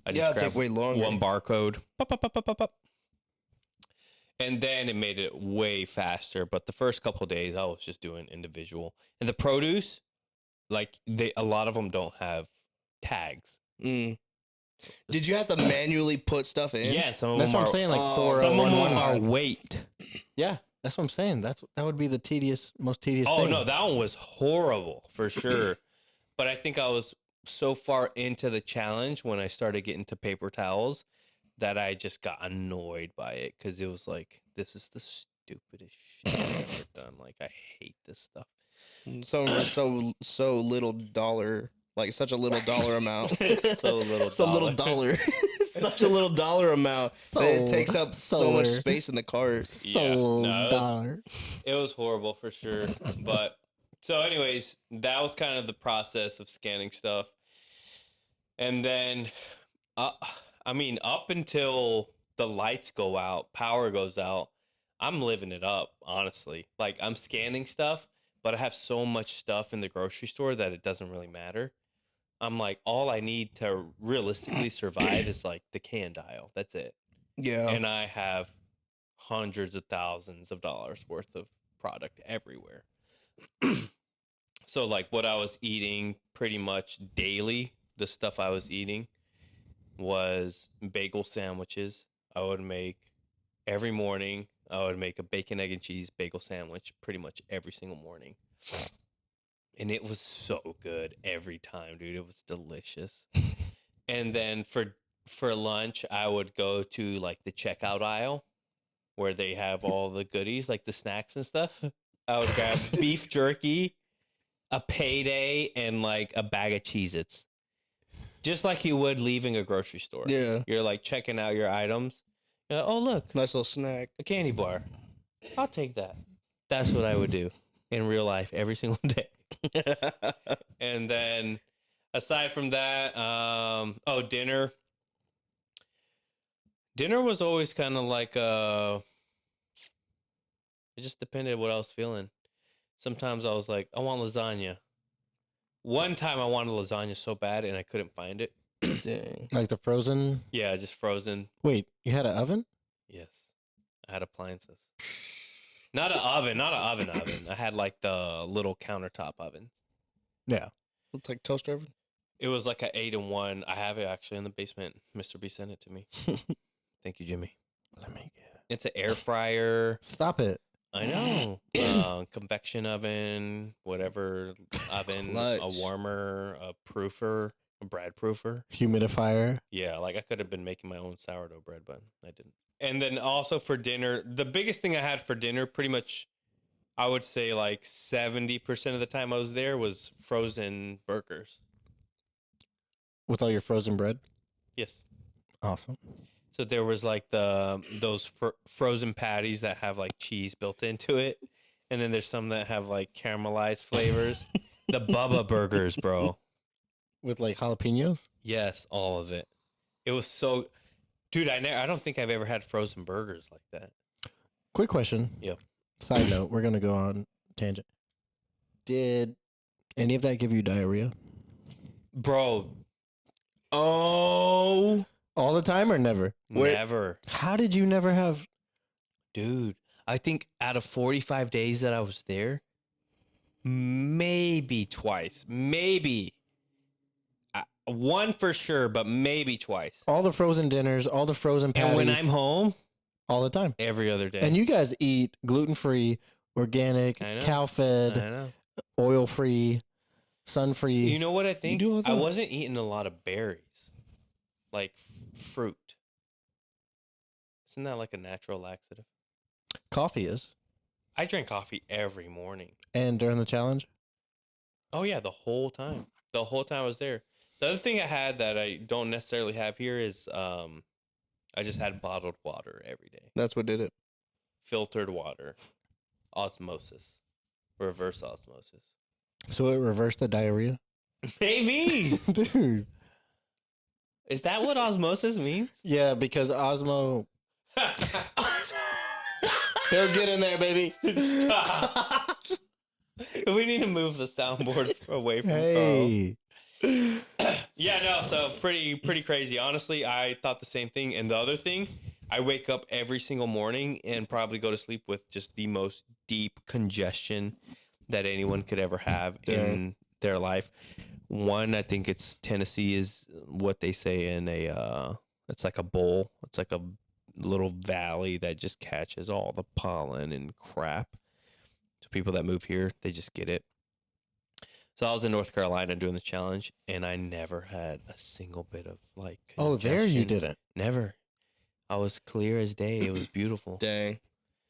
Speaker 2: I just
Speaker 3: it'd take way longer.
Speaker 2: one barcode. Pop, pop, pop, pop, pop, pop. And then it made it way faster. But the first couple of days, I was just doing individual. And the produce, like a lot of them don't have tags.
Speaker 3: Did you have to manually put stuff in?
Speaker 2: Yeah, some of
Speaker 1: That's
Speaker 2: them
Speaker 1: what
Speaker 2: are.
Speaker 1: I'm saying. Like
Speaker 3: Oh,
Speaker 1: four.
Speaker 2: Some of them
Speaker 1: one.
Speaker 2: are weight.
Speaker 1: Yeah, that's what I'm saying. That would be the most tedious
Speaker 2: Oh
Speaker 1: thing.
Speaker 2: no, that one was horrible for sure. But I think I was so far into the challenge when I started getting to paper towels that I just got annoyed by it because it was like, this is the stupidest shit I've ever done. Like, I hate this stuff.
Speaker 3: Some of them are so little dollar, like such a little dollar amount.
Speaker 2: So little
Speaker 3: It's a little dollar. Such a little dollar amount. that it takes up so much
Speaker 1: Solar.
Speaker 3: space in the cart.
Speaker 2: Yeah, no, it was-
Speaker 1: $.
Speaker 2: It was horrible for sure. But so, anyways, that was kind of the process of scanning stuff. And then, I mean, up until the lights go out, power goes out, I'm living it up, honestly. Like, I'm scanning stuff, but I have so much stuff in the grocery store that it doesn't really matter. I'm like, all I need to realistically survive is like the canned aisle. That's it.
Speaker 3: Yeah.
Speaker 2: And I have hundreds of thousands of dollars worth of product everywhere. So like what I was eating pretty much daily, the stuff I was eating was bagel sandwiches. I would make every morning. I would make a bacon, egg, and cheese bagel sandwich pretty much every single morning. And it was so good every time, dude. It was delicious. And then for lunch, I would go to like the checkout aisle where they have all the goodies, like the snacks and stuff. I would grab beef jerky, a payday, and like a bag of Cheez-Its. Just like you would leaving a grocery store.
Speaker 3: Yeah.
Speaker 2: You're like checking out your items. You're like, oh, look,
Speaker 3: Nice little snack.
Speaker 2: a candy bar. I'll take that. That's what I would do in real life every single day. And then aside from that, dinner. Dinner was always kind of like it just depended what I was feeling. Sometimes I was like, I want lasagna. One time I wanted lasagna so bad and I couldn't find it.
Speaker 3: Dang.
Speaker 1: Like the frozen.
Speaker 2: Yeah, just frozen.
Speaker 1: Wait, you had an oven?
Speaker 2: Yes. I had appliances. Not an oven, not an oven. I had like the little countertop ovens.
Speaker 1: Yeah.
Speaker 3: Looks like toaster oven.
Speaker 2: It was like an 8-in-1. I have it actually in the basement. Mr. B sent it to me. Thank you, Jimmy.
Speaker 1: Let me get it.
Speaker 2: It's an air fryer.
Speaker 1: Stop it.
Speaker 2: I know. Convection oven, whatever oven, a
Speaker 3: Clutch.
Speaker 2: warmer, a proofer, a bread proofer.
Speaker 1: Humidifier.
Speaker 2: Yeah, like I could have been making my own sourdough bread, but I didn't. And then also for dinner, the biggest thing I had for dinner, pretty much, I would say like 70% of the time I was there was frozen burgers.
Speaker 1: With all your frozen bread.
Speaker 2: Yes.
Speaker 1: Awesome.
Speaker 2: So there was like those frozen patties that have like cheese built into it, and then there's some that have like caramelized flavors. The Bubba burgers, bro.
Speaker 1: With like jalapenos.
Speaker 2: Yes, all of it. It was so, dude. I don't think I've ever had frozen burgers like that.
Speaker 1: Quick question.
Speaker 2: Yep.
Speaker 1: Side note, we're gonna go on tangent. Did any of that give you diarrhea?
Speaker 2: Bro. Oh,
Speaker 1: All the time or never?
Speaker 2: never.
Speaker 1: How did you never have?
Speaker 2: Dude, I think out of 45 days that I was there, maybe twice. Maybe. One for sure, but maybe twice.
Speaker 1: All the frozen dinners, all the frozen patties,
Speaker 2: And when I'm home,
Speaker 1: all the time.
Speaker 2: every other day.
Speaker 1: And you guys eat gluten-free, organic,
Speaker 2: I know.
Speaker 1: cow-fed,
Speaker 2: I know.
Speaker 1: oil-free, sun-free.
Speaker 2: You know what I think?
Speaker 3: do all
Speaker 2: I
Speaker 3: that?
Speaker 2: wasn't eating a lot of berries, like fruit. Isn't that like a natural laxative?
Speaker 1: Coffee is.
Speaker 2: I drink coffee every morning.
Speaker 1: And during the challenge?
Speaker 2: Oh yeah, the whole time. The whole time I was there. The other thing I had that I don't necessarily have here is I just had bottled water every day.
Speaker 3: That's what did it.
Speaker 2: Filtered water. Osmosis. Reverse osmosis.
Speaker 1: So it reversed the diarrhea?
Speaker 2: Maybe.
Speaker 1: Dude.
Speaker 2: Is that what osmosis means?
Speaker 1: Yeah, because Osmo... They'll get in there, baby.
Speaker 2: Stop. We need to move the soundboard away from
Speaker 1: Hey.
Speaker 2: Carl. Yeah, no, so pretty crazy. Honestly, I thought the same thing. And the other thing, I wake up every single morning and probably go to sleep with just the most deep congestion that anyone could ever have in their life. One, I think it's Tennessee is what they say in it's like a bowl. It's like a little valley that just catches all the pollen and crap. So people that move here, they just get it. So I was in North Carolina doing the challenge, and I never had a single bit of like congestion.
Speaker 1: Oh, there you didn't.
Speaker 2: Never. I was clear as day. It was beautiful.
Speaker 3: Dang.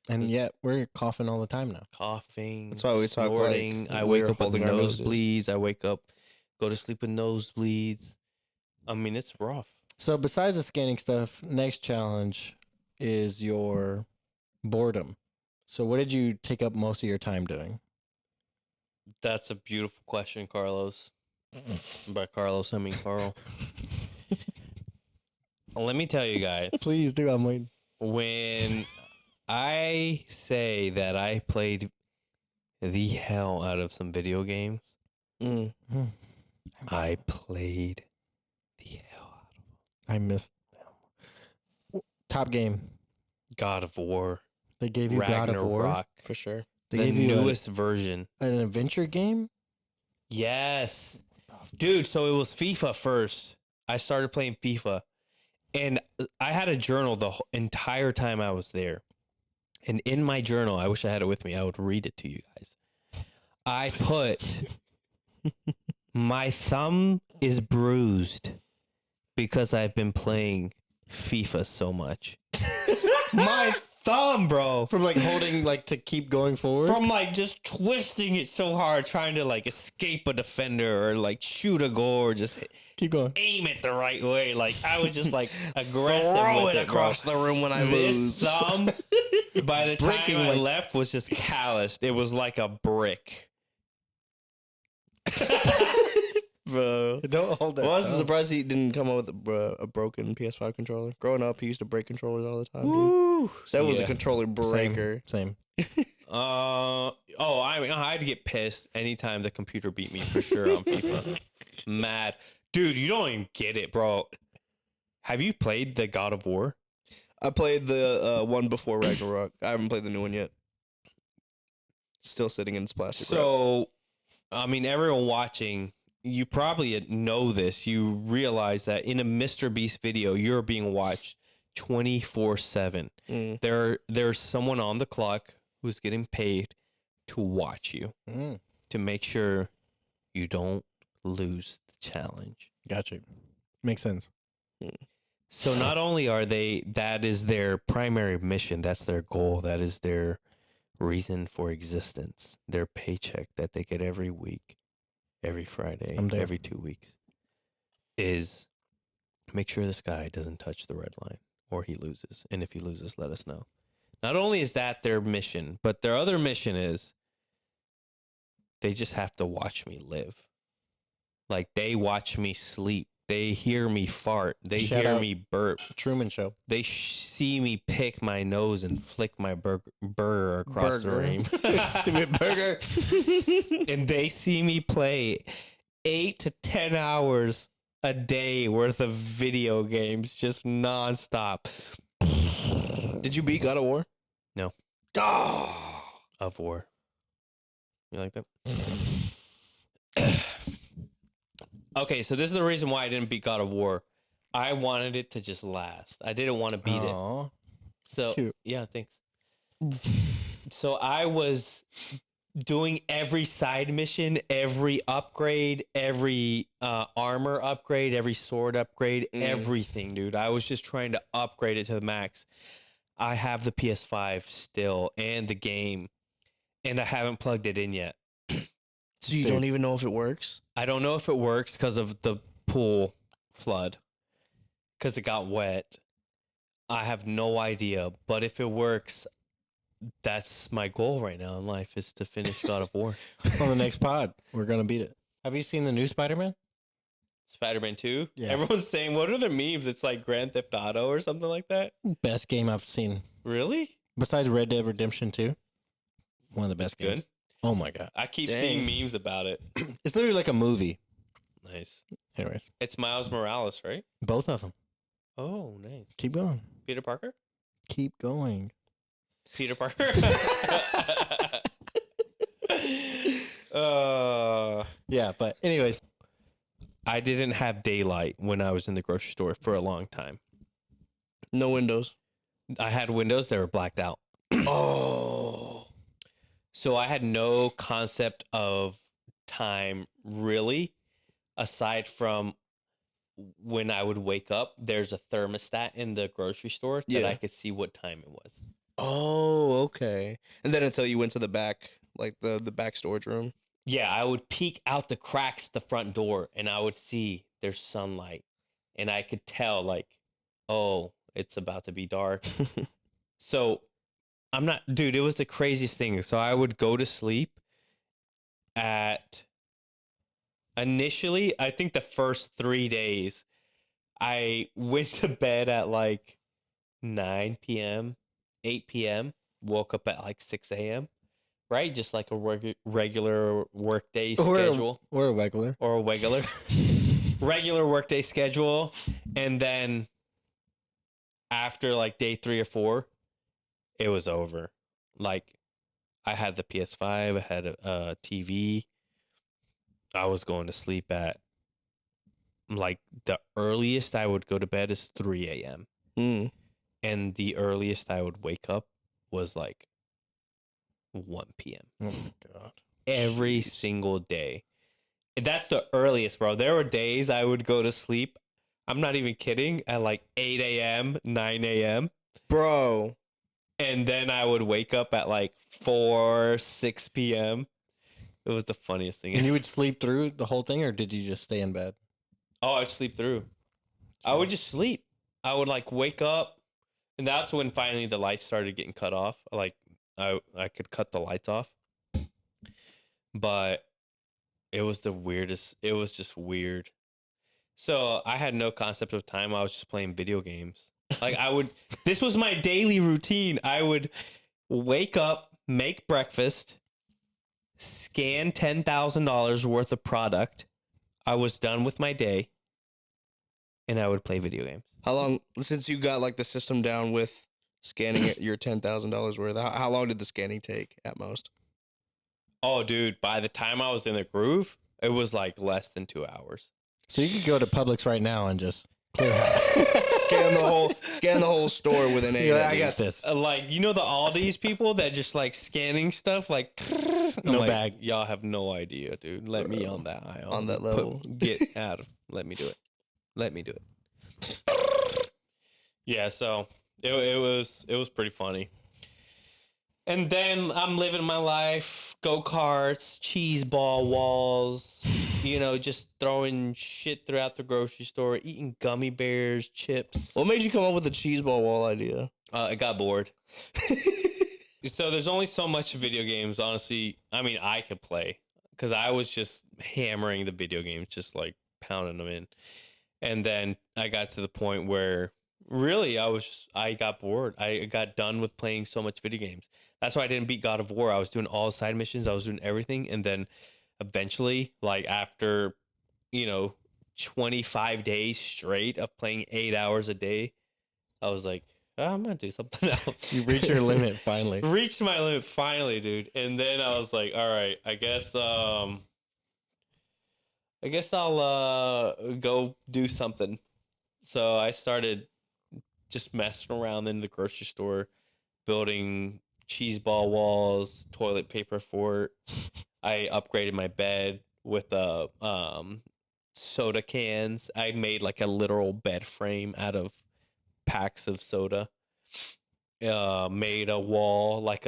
Speaker 1: And yet we're coughing all the time now.
Speaker 2: Coughing.
Speaker 3: That's why we talk like
Speaker 2: snorting. I
Speaker 3: we're
Speaker 2: wake up with
Speaker 3: holding our noses.
Speaker 2: nosebleeds. I wake up, go to sleep with nosebleeds. I mean, it's rough.
Speaker 1: So besides the scanning stuff, next challenge is your boredom. So what did you take up most of your time doing?
Speaker 2: That's a beautiful question, Carlos. By Carlos, I mean Carl. Let me tell you guys.
Speaker 1: Please do. I'm waiting.
Speaker 2: When I say that I played the hell out of some video games,
Speaker 3: Mm.
Speaker 2: I played the hell out of them.
Speaker 1: I missed them. Top game.
Speaker 2: God of War,
Speaker 1: They gave you God of War.
Speaker 2: Ragnarok,
Speaker 3: For sure.
Speaker 1: They
Speaker 2: the
Speaker 1: gave you
Speaker 2: newest version.
Speaker 1: an adventure game.
Speaker 2: Yes. Dude, so it was FIFA first. I started playing FIFA. And I had a journal the entire time I was there. And in my journal, I wish I had it with me. I would read it to you guys. I put, my thumb is bruised because I've been playing FIFA so much. My thumb, bro.
Speaker 1: From like holding like to keep going forward.
Speaker 2: From like just twisting it so hard, trying to like escape a defender or like shoot a goal or just
Speaker 1: keep going.
Speaker 2: aim it the right way. Like I was just like aggressive
Speaker 3: Throw
Speaker 2: with
Speaker 3: it
Speaker 2: it,
Speaker 3: across
Speaker 2: bro.
Speaker 3: the room when I
Speaker 2: This
Speaker 3: lose.
Speaker 2: thumb, by the time
Speaker 1: Breaking
Speaker 2: I
Speaker 1: like-
Speaker 2: left, was just calloused. It was like a brick.
Speaker 3: Bro.
Speaker 1: Don't hold that.
Speaker 3: Well, I was
Speaker 1: down.
Speaker 3: surprised he didn't come up with a broken PS5 controller. Growing up, he used to break controllers all the time, dude.
Speaker 2: Woo.
Speaker 3: So that was a
Speaker 2: Yeah.
Speaker 3: controller breaker.
Speaker 1: Same.
Speaker 2: I mean, I'd get pissed anytime the computer beat me for sure on FIFA. Mad. Dude, you don't even get it, bro. Have you played the God of War?
Speaker 3: I played the one before Ragnarok. I haven't played the new one yet. Still sitting in its plastic wrap.
Speaker 2: So, I mean, everyone watching, you probably know this. You realize that in a Mr. Beast video, you're being watched 24/7.
Speaker 3: Mm.
Speaker 2: There's someone on the clock who's getting paid to watch you,
Speaker 1: Mm,
Speaker 2: to make sure you don't lose the challenge.
Speaker 1: got you. Makes sense.
Speaker 2: So not only are that is their primary mission, that's their goal, that is their reason for existence, their paycheck that they get every week, every Friday,
Speaker 1: I'm there.
Speaker 2: every 2 weeks, is make sure this guy doesn't touch the red line or he loses. And if he loses, let us know. Not only is that their mission, but their other mission is they just have to watch me live. Like they watch me sleep. They hear me fart. They
Speaker 1: Shout
Speaker 2: hear
Speaker 1: out.
Speaker 2: me burp.
Speaker 1: Truman Show.
Speaker 2: They see me pick my nose and flick my burger across the room.
Speaker 1: Stupid burger.
Speaker 2: And they see me play 8 to 10 hours a day worth of video games just nonstop.
Speaker 3: Did you beat God of War?
Speaker 2: No.
Speaker 3: Oh.
Speaker 2: Of War. You like that? Okay, so this is the reason why I didn't beat God of War. I wanted it to just last. I didn't want to beat it.
Speaker 1: Aw,
Speaker 2: So
Speaker 1: cute.
Speaker 2: yeah, thanks. So I was doing every side mission, every upgrade, every armor upgrade, every sword upgrade, everything, dude. I was just trying to upgrade it to the max. I have the PS5 still and the game, and I haven't plugged it in yet.
Speaker 3: So you
Speaker 1: Dude.
Speaker 3: don't even know if it works?
Speaker 2: I don't know if it works because of the pool flood, because it got wet. I have no idea, but if it works, that's my goal right now in life, is to finish God of War.
Speaker 1: On the next pod, we're gonna beat it. Have you seen the new Spider-Man?
Speaker 2: Spider-Man 2?
Speaker 1: Yeah.
Speaker 2: Everyone's saying, what are the memes? It's like Grand Theft Auto or something like that?
Speaker 1: Best game I've seen.
Speaker 2: Really?
Speaker 1: Besides Red Dead Redemption 2. One of the best games.
Speaker 2: Good.
Speaker 1: Oh my god.
Speaker 2: I keep
Speaker 3: Dang.
Speaker 2: seeing memes about it.
Speaker 1: It's literally like a movie.
Speaker 2: Nice.
Speaker 1: Anyways,
Speaker 2: It's Miles Morales, right?
Speaker 1: both of them.
Speaker 2: Oh, nice.
Speaker 1: Keep going.
Speaker 2: Peter Parker?
Speaker 1: Keep going.
Speaker 2: Peter Parker?
Speaker 1: Yeah, but anyways,
Speaker 2: I didn't have daylight when I was in the grocery store for a long time.
Speaker 3: No windows.
Speaker 2: I had windows that were blacked out.
Speaker 3: Oh.
Speaker 2: So I had no concept of time really, aside from when I would wake up. There's a thermostat in the grocery store that
Speaker 3: Yeah.
Speaker 2: I could see what time it was.
Speaker 3: Oh, okay. And then until you went to the back, like the back storage room.
Speaker 2: Yeah, I would peek out the cracks at the front door and I would see there's sunlight. And I could tell, like, oh, it's about to be dark. So I'm not, dude, it was the craziest thing. So I would go to sleep at, initially, I think the first 3 days, I went to bed at like 9 p.m., 8 p.m., woke up at like 6 a.m., right? Just like a regular workday schedule.
Speaker 1: Or a regular.
Speaker 2: Or a regular workday schedule. And then after like day 3 or 4, it was over. Like I had the PS5, I had a TV. I was going to sleep at, like, the earliest I would go to bed is 3 a.m.
Speaker 3: Mm.
Speaker 2: And the earliest I would wake up was like 1 p.m.
Speaker 1: Oh my god.
Speaker 2: every single day. And that's the earliest, bro. There were days I would go to sleep, I'm not even kidding, at like 8 a.m., 9 a.m.
Speaker 3: Bro.
Speaker 2: And then I would wake up at like 4, 6 p.m. It was the funniest thing.
Speaker 1: And you would sleep through the whole thing, or did you just stay in bed?
Speaker 2: Oh, I'd sleep through. I would just sleep. I would like wake up, and that's when finally the lights started getting cut off. Like I could cut the lights off. But It was the weirdest. It was just weird. So I had no concept of time. I was just playing video games. Like this was my daily routine. I would wake up, make breakfast, scan $10,000 worth of product. I was done with my day, and I would play video games.
Speaker 3: How long since you got like the system down with scanning your $10,000 worth? How long did the scanning take at most?
Speaker 2: Oh, dude! By the time I was in the groove, it was like less than 2 hours.
Speaker 1: So you could go to Publix right now and just clear out.
Speaker 3: scan the whole store within 8
Speaker 1: Yeah,
Speaker 3: at
Speaker 1: I got
Speaker 3: least.
Speaker 1: this.
Speaker 2: Like, you know, the Aldi's people that just like scanning stuff like
Speaker 1: No
Speaker 2: like,
Speaker 1: bag.
Speaker 2: Y'all have no idea, dude. Let me on that aisle.
Speaker 3: On that level.
Speaker 2: Get out of. Let me do it. Let me do it. Yeah, so it was pretty funny. And then I'm living my life, go-karts, cheese ball walls, you know, just throwing shit throughout the grocery store, eating gummy bears, chips.
Speaker 3: What made you come up with the cheese ball wall idea?
Speaker 2: I got bored. So there's only so much video games, honestly. I mean, I could play because I was just hammering the video games, just like pounding them in. And then I got to the point where really I got bored. I got done with playing so much video games. That's why I didn't beat God of War. I was doing all the side missions. I was doing everything. And then eventually, like after, 25 days straight of playing 8 hours a day, I was like, I'm going to do something else.
Speaker 1: You reached your limit finally.
Speaker 2: Reached my limit finally, dude. And then I was like, all right, I guess I'll go do something. So I started just messing around in the grocery store, building cheese ball walls, toilet paper fort. I upgraded my bed with soda cans. I made like a literal bed frame out of packs of soda. Made a wall, like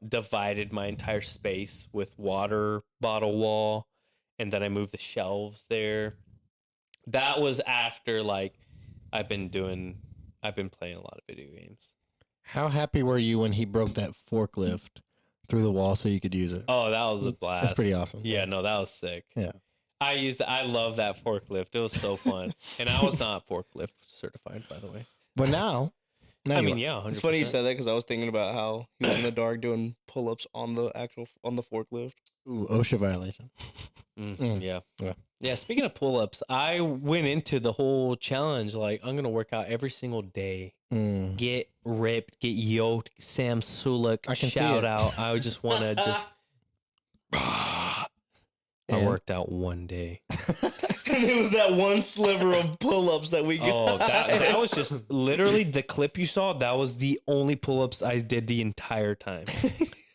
Speaker 2: divided my entire space with water bottle wall, and then I moved the shelves there. That was after like I've been playing a lot of video games.
Speaker 1: How happy were you when he broke that forklift through the wall so you could use it?
Speaker 2: Oh, that was a blast.
Speaker 1: That's pretty awesome.
Speaker 2: Yeah, no, that was sick.
Speaker 1: Yeah.
Speaker 2: I love that forklift. It was so fun. And I was not forklift certified, by the way.
Speaker 1: But now
Speaker 2: I
Speaker 1: you
Speaker 2: mean,
Speaker 1: are.
Speaker 2: yeah, 100%.
Speaker 3: It's funny you said that because I was thinking about how he was in the dark doing pull-ups on the forklift.
Speaker 1: Ooh, OSHA violation.
Speaker 2: Yeah.
Speaker 1: Yeah.
Speaker 2: Yeah, speaking of pull-ups, I went into the whole challenge like I'm going to work out every single day.
Speaker 1: Mm.
Speaker 2: Get ripped, get yoked. Sam Sulek,
Speaker 1: I can see
Speaker 2: shout
Speaker 1: it.
Speaker 2: out. I just want to just I
Speaker 1: And-
Speaker 2: worked out one day.
Speaker 3: And it was that one sliver of pull-ups that we got.
Speaker 2: Oh, that was just literally the clip you saw. That was the only pull-ups I did the entire time.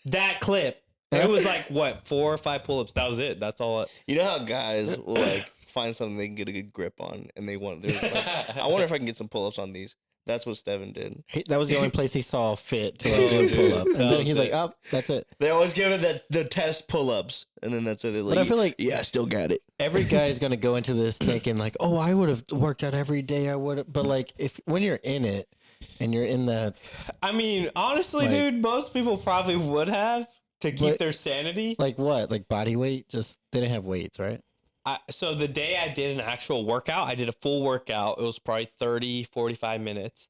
Speaker 2: That clip. It was like what, 4 or 5 pull-ups. That was it. That's all.
Speaker 3: You know how guys will like find something they can get a good grip on, and they're like, I wonder if I can get some pull-ups on these. That's what Steven did.
Speaker 1: That was the only place he saw fit to
Speaker 2: Oh,
Speaker 1: like, do a
Speaker 2: dude.
Speaker 1: pull up.
Speaker 2: That
Speaker 1: And then
Speaker 2: was
Speaker 1: he's like,
Speaker 2: it.
Speaker 1: oh, that's it.
Speaker 3: They always give it the test pull-ups, and then that's it. They're like,
Speaker 1: But I feel like
Speaker 3: yeah, I still got it.
Speaker 1: every guy is going to go into this thinking like, oh, I would have worked out every day. I would have. But like, when you're in it and you're in the,
Speaker 2: I mean, honestly,
Speaker 1: Like-
Speaker 2: dude, most people probably would have to keep
Speaker 1: But-
Speaker 2: their sanity.
Speaker 1: like what? Like body weight? Just, they didn't have weights, right?
Speaker 2: So the day I did an actual workout, I did a full workout. It was probably 30, 45 minutes.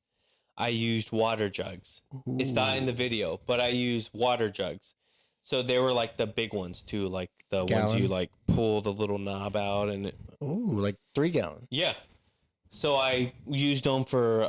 Speaker 2: I used water jugs. It's not in the video, but I used water jugs. So they were like the big ones too, like the ones
Speaker 1: Gallon?
Speaker 2: you like pull the little knob out and
Speaker 1: Ooh, like 3 gallons.
Speaker 2: yeah. So I used them for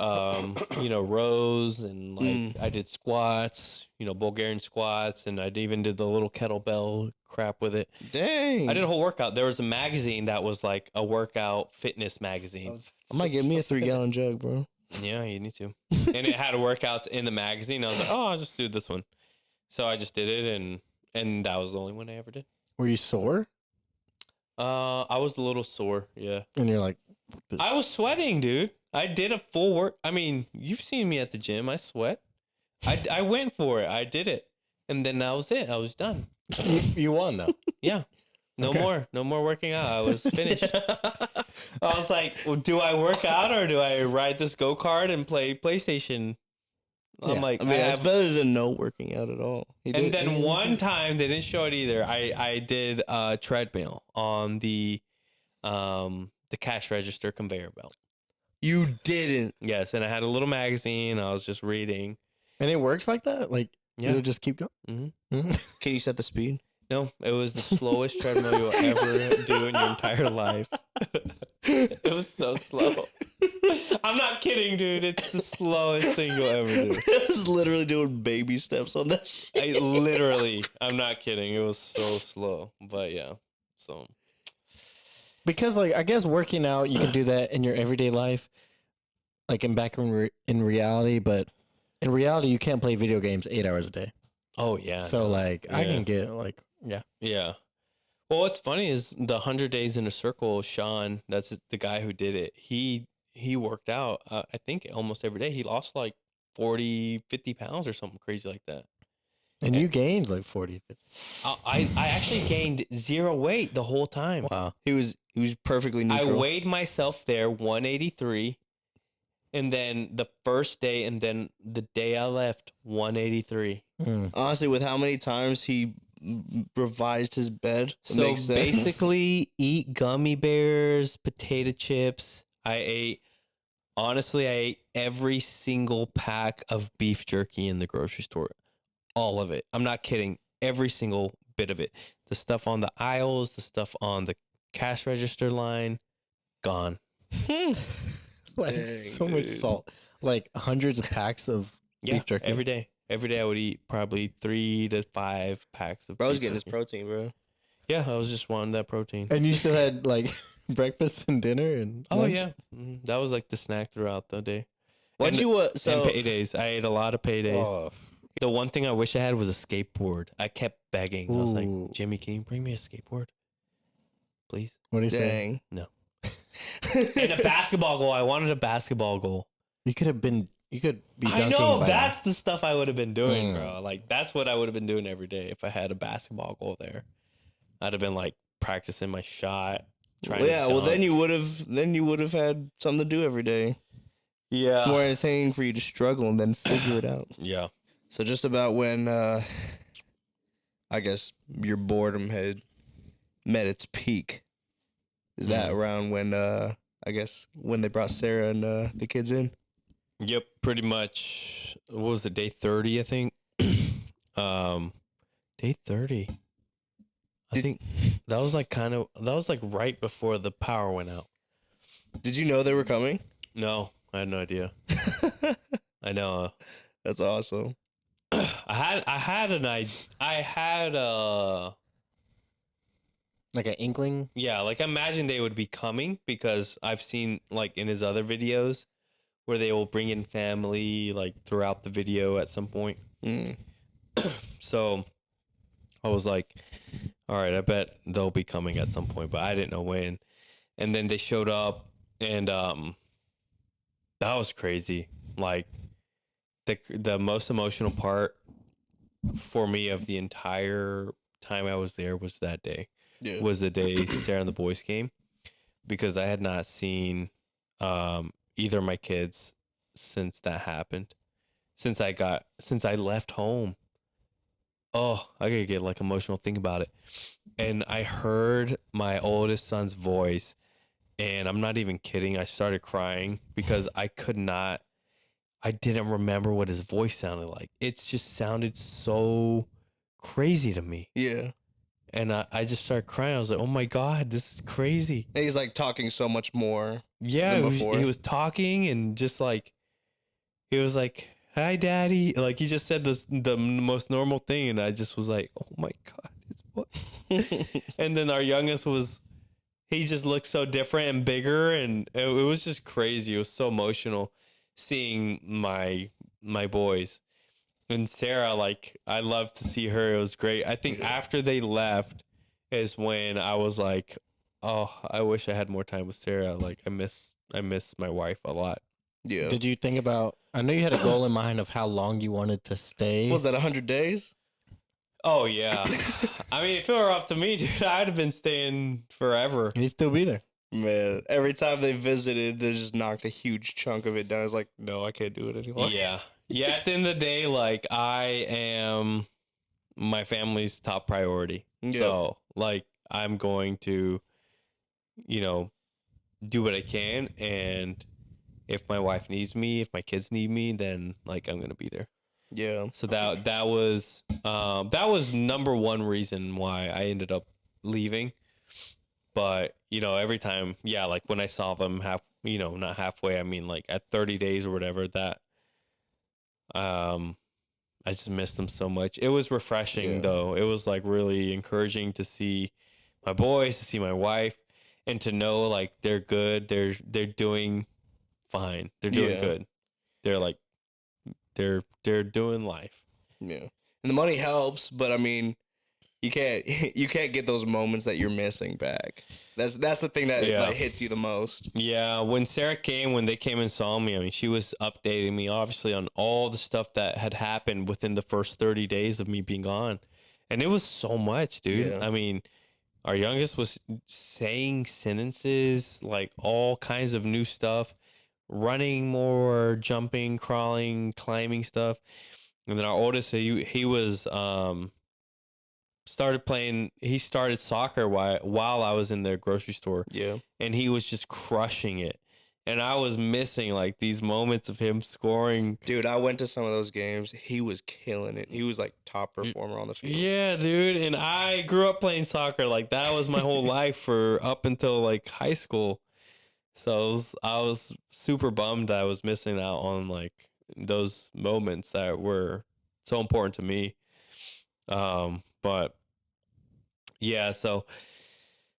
Speaker 2: rows and like I did squats, Bulgarian squats, and I even did the little kettlebell crap with it.
Speaker 3: Dang.
Speaker 2: I did a whole workout. There was a magazine that was like a workout fitness magazine.
Speaker 3: I might get me a 3-gallon jug, bro.
Speaker 2: Yeah, you need to. And it had workouts in the magazine. I was like, oh, I'll just do this one. So I just did it, and that was the only one I ever did.
Speaker 1: Were you sore?
Speaker 2: I was a little sore, yeah.
Speaker 1: And you're like, fuck this.
Speaker 2: I was sweating, dude. I did a full work. I mean, you've seen me at the gym. I sweat. I went for it. I did it. And then that was it. I was done.
Speaker 1: you won though.
Speaker 2: Yeah. No
Speaker 1: Okay.
Speaker 2: more. No more working out. I was finished. I was like, well, do I work out or do I ride this go-kart and play PlayStation I'm
Speaker 1: Yeah.
Speaker 2: like,
Speaker 3: I mean,
Speaker 2: I
Speaker 3: it's
Speaker 2: have-
Speaker 3: better than no working out at all.
Speaker 2: and then one time they didn't show it either. I did a treadmill on the cash register conveyor belt.
Speaker 3: You didn't.
Speaker 2: Yes, and I had a little magazine. I was just reading.
Speaker 1: And it works like that? Like,
Speaker 2: Yeah.
Speaker 1: you just keep going?
Speaker 2: Mhm.
Speaker 3: Can you set the speed?
Speaker 2: No, it was the slowest treadmill you'll ever do in your entire life. It was so slow. I'm not kidding, dude. It's the slowest thing you'll ever do.
Speaker 3: I was literally doing baby steps on that shit.
Speaker 2: I'm not kidding. It was so slow. But yeah, so.
Speaker 1: Because, like, I guess working out, you can do that in your everyday life, like in reality. But in reality, you can't play video games 8 hours a day.
Speaker 2: Oh, yeah.
Speaker 1: So, like, I
Speaker 2: Yeah.
Speaker 1: can get, like, yeah.
Speaker 2: Yeah. Well, what's funny is the 100 Days in a Circle, Sean, that's the guy who did it. He worked out, I think, almost every day. He lost like 40, 50 pounds or something crazy like that.
Speaker 1: And you gained, like, 40, 50.
Speaker 2: I actually gained 0 weight the whole time.
Speaker 1: Wow.
Speaker 3: He was perfectly
Speaker 2: I
Speaker 3: neutral.
Speaker 2: weighed myself there 183, and then the first day and then the day I left 183.
Speaker 1: Mm.
Speaker 3: Honestly, with how many times he revised his bed, it
Speaker 2: So
Speaker 3: makes sense.
Speaker 2: basically, eat gummy bears, potato chips. I ate every single pack of beef jerky in the grocery store. All of it. I'm not kidding. Every single bit of it. The stuff on the aisles, the stuff on the cash register line, gone.
Speaker 1: Like,
Speaker 3: Dang,
Speaker 1: so much
Speaker 3: dude.
Speaker 1: salt. Like, hundreds of packs of
Speaker 2: Yeah,
Speaker 1: beef jerky.
Speaker 2: every day. Every day I would eat probably 3 to 5 packs of
Speaker 3: Bro's
Speaker 2: beef
Speaker 3: getting his
Speaker 2: jerky.
Speaker 3: protein, bro.
Speaker 2: Yeah, I was just wanting that protein.
Speaker 1: And you still had, like, breakfast and dinner and
Speaker 2: Oh,
Speaker 1: lunch?
Speaker 2: yeah. That was like the snack throughout the day.
Speaker 3: What'd
Speaker 2: And-
Speaker 3: you
Speaker 2: And
Speaker 3: so
Speaker 2: paydays. I ate a lot of paydays.
Speaker 1: Oh,
Speaker 2: The one thing I wish I had was a skateboard. I kept begging. I was
Speaker 1: Ooh.
Speaker 2: like, Jimmy, can you bring me a skateboard? Please.
Speaker 1: what do you say?
Speaker 3: dang.
Speaker 2: And a basketball goal. I wanted a basketball goal.
Speaker 1: You could be
Speaker 2: I
Speaker 1: dunking.
Speaker 2: know.
Speaker 1: by
Speaker 2: That's the stuff I would have been doing,
Speaker 1: Mm.
Speaker 2: bro. Like, that's what I would have been doing every day if I had a basketball goal there. I'd have been like practicing my shot. Trying to
Speaker 3: Yeah, well then
Speaker 2: dunk.
Speaker 3: you would have had something to do every day.
Speaker 2: Yeah.
Speaker 3: It's more entertaining for you to struggle and then figure it out.
Speaker 2: Yeah.
Speaker 3: So just about when I guess your boredom had met its peak. Is that around when I guess when they brought Sarah and the kids in?
Speaker 2: Yep, pretty much. What was it, day 30, I think? Day 30. I think that was like right before the power went out.
Speaker 3: Did you know they were coming?
Speaker 2: No, I had no idea. I know.
Speaker 3: That's awesome.
Speaker 2: I had
Speaker 1: like an inkling.
Speaker 2: yeah, like I imagine they would be coming because I've seen like in his other videos where they will bring in family like throughout the video at some point.
Speaker 3: Mm.
Speaker 2: So I was like, all right, I bet they'll be coming at some point, but I didn't know when. And then they showed up and that was crazy. Like the most emotional part for me of the entire time I was there was that day.
Speaker 3: Yeah.
Speaker 2: Was the day Sarah and the boys came, because I had not seen either of my kids since that happened. Since I left home. Oh, I gotta get like emotional thinking about it. And I heard my oldest son's voice, and I'm not even kidding. I started crying because I didn't remember what his voice sounded like. It just sounded so crazy to me.
Speaker 3: Yeah.
Speaker 2: And I just started crying. I was like, oh my God, this is crazy.
Speaker 3: And he's like talking so much more.
Speaker 2: Yeah,
Speaker 3: Than
Speaker 2: he
Speaker 3: before.
Speaker 2: was talking and just like, he was like, hi, daddy. Like he just said the most normal thing. And I just was like, oh my God, his voice. And then our youngest he just looked so different and bigger. And it was just crazy. It was so emotional seeing my boys. And Sarah, like, I love to see her. It was great. I think after they left is when I was like, oh, I wish I had more time with Sarah. Like, I miss my wife a lot.
Speaker 3: Yeah.
Speaker 1: Did you think about? I know you had a goal in mind of how long you wanted to stay.
Speaker 3: What was that 100 days?
Speaker 2: Oh, yeah. I mean, if it were up to me, dude, I'd have been staying forever.
Speaker 1: He'd still be there.
Speaker 3: Man, every time they visited, they just knocked a huge chunk of it down. I was like, no, I can't do it anymore.
Speaker 2: Yeah. Yeah, at the end of the day, like I am my family's top priority.
Speaker 3: Yeah.
Speaker 2: So like I'm going to, you know, do what I can, and if my wife needs me, if my kids need me, then like I'm gonna be there.
Speaker 3: Yeah.
Speaker 2: So that was number one reason why I ended up leaving. But you know, every time, yeah, like when I saw them not halfway, I mean like at 30 days or whatever, that I just missed them so much. It was refreshing
Speaker 3: Yeah.
Speaker 2: though. It was like really encouraging to see my boys, to see my wife, and to know like they're good. They're doing fine. They're doing
Speaker 3: Yeah.
Speaker 2: good. They're like they're doing life.
Speaker 3: Yeah. And the money helps, but I mean, you can't get those moments that you're missing back. That's the thing that
Speaker 2: Yeah.
Speaker 3: like, hits you the most.
Speaker 2: Yeah, when they came and saw me, I mean, she was updating me obviously on all the stuff that had happened within the first 30 days of me being gone. And it was so much, dude.
Speaker 3: Yeah.
Speaker 2: I mean, our youngest was saying sentences, like all kinds of new stuff, running more, jumping, crawling, climbing stuff. And then our oldest, he was he started soccer while I was in the grocery store,
Speaker 3: Yeah.
Speaker 2: and he was just crushing it. And I was missing like these moments of him scoring.
Speaker 3: Dude, I went to some of those games. He was killing it. He was like top performer on the field.
Speaker 2: Yeah, dude. And I grew up playing soccer. Like that was my whole life for up until like high school. So I was super bummed that I was missing out on like those moments that were so important to me. But yeah, so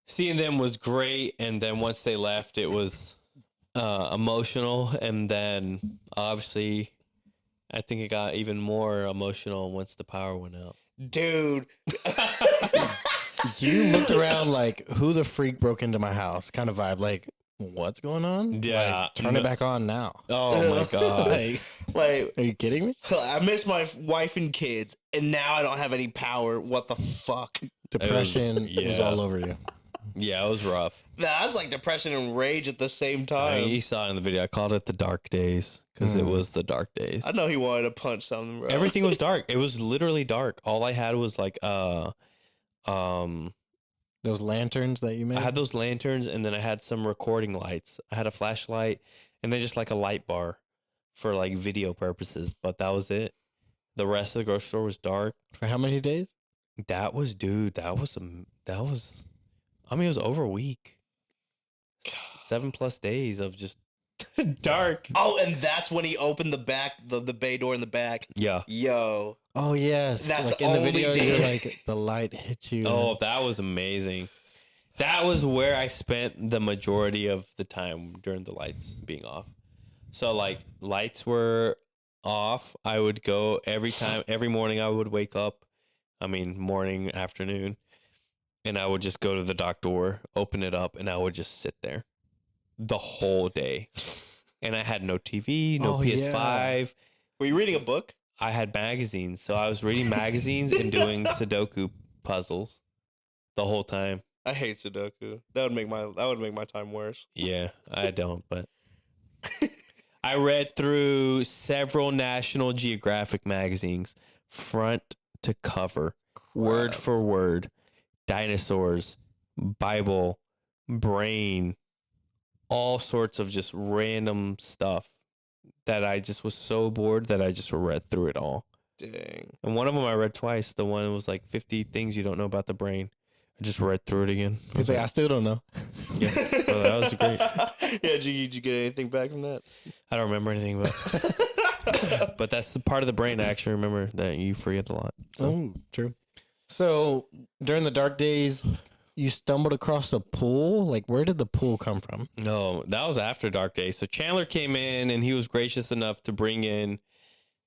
Speaker 2: seeing them was great. And then once they left, it was emotional. And then obviously, I think it got even more emotional once the power went out.
Speaker 3: Dude.
Speaker 1: You looked around like, who the freak broke into my house? Kind of vibe. Like, what's going on?
Speaker 2: Yeah.
Speaker 1: Like, turn it back on now.
Speaker 2: Oh my God.
Speaker 1: Like,
Speaker 3: Like,
Speaker 1: are you kidding me?
Speaker 3: I miss my wife and kids, and now I don't have any power. What the fuck?
Speaker 1: Depression was
Speaker 2: yeah.
Speaker 1: all over you.
Speaker 2: Yeah, it was rough.
Speaker 3: That's like depression and rage at the same
Speaker 2: I
Speaker 3: time.
Speaker 2: mean, you saw it in the video. I called it the dark days because it was the dark days.
Speaker 3: I know he wanted to punch something, bro.
Speaker 2: Everything was dark. It was literally dark. All I had was like
Speaker 1: Those lanterns that you made.
Speaker 2: I had those lanterns, and then I had some recording lights. I had a flashlight, and then just like a light bar for like video purposes. But that was it. The rest of the grocery store was dark.
Speaker 1: For how many days?
Speaker 2: That was, dude. That was. I mean, it was over a week. 7+ days of just dark.
Speaker 3: Oh, and that's when he opened the bay door in the back.
Speaker 2: Yeah.
Speaker 3: Yo.
Speaker 1: Oh yes,
Speaker 3: That's
Speaker 1: like in the
Speaker 3: only
Speaker 1: video,
Speaker 3: day.
Speaker 1: you're like the light hits you.
Speaker 2: Oh, that was amazing. That was where I spent the majority of the time during the lights being off. So like lights were off. I would go every morning I would wake up. I mean, morning, afternoon. And I would just go to the dock door, open it up, and I would just sit there the whole day. And I had no TV, no
Speaker 1: Oh,
Speaker 2: PS5.
Speaker 3: Were you reading a book?
Speaker 2: I had magazines. So I was reading magazines and doing Sudoku puzzles the whole time.
Speaker 3: I hate Sudoku. That would make my time worse.
Speaker 2: Yeah, I don't, but I read through several National Geographic magazines, front to cover, word for word, dinosaurs, Bible, brain, all sorts of just random stuff that I just was so bored that I just read through it all.
Speaker 3: Dang.
Speaker 2: And one of them I read twice. The one was like 50 things you don't know about the brain. I just read through it again.
Speaker 1: He's like, I still don't know.
Speaker 2: Yeah, well, that was great.
Speaker 3: Yeah, did you get anything back from that?
Speaker 2: I don't remember anything, but that's the part of the brain I actually remember that you forget a lot. So.
Speaker 1: Oh, true. So during the dark days, you stumbled across a pool. Like, where did the pool come from?
Speaker 2: No, that was after Dark Days. So Chandler came in and he was gracious enough to bring in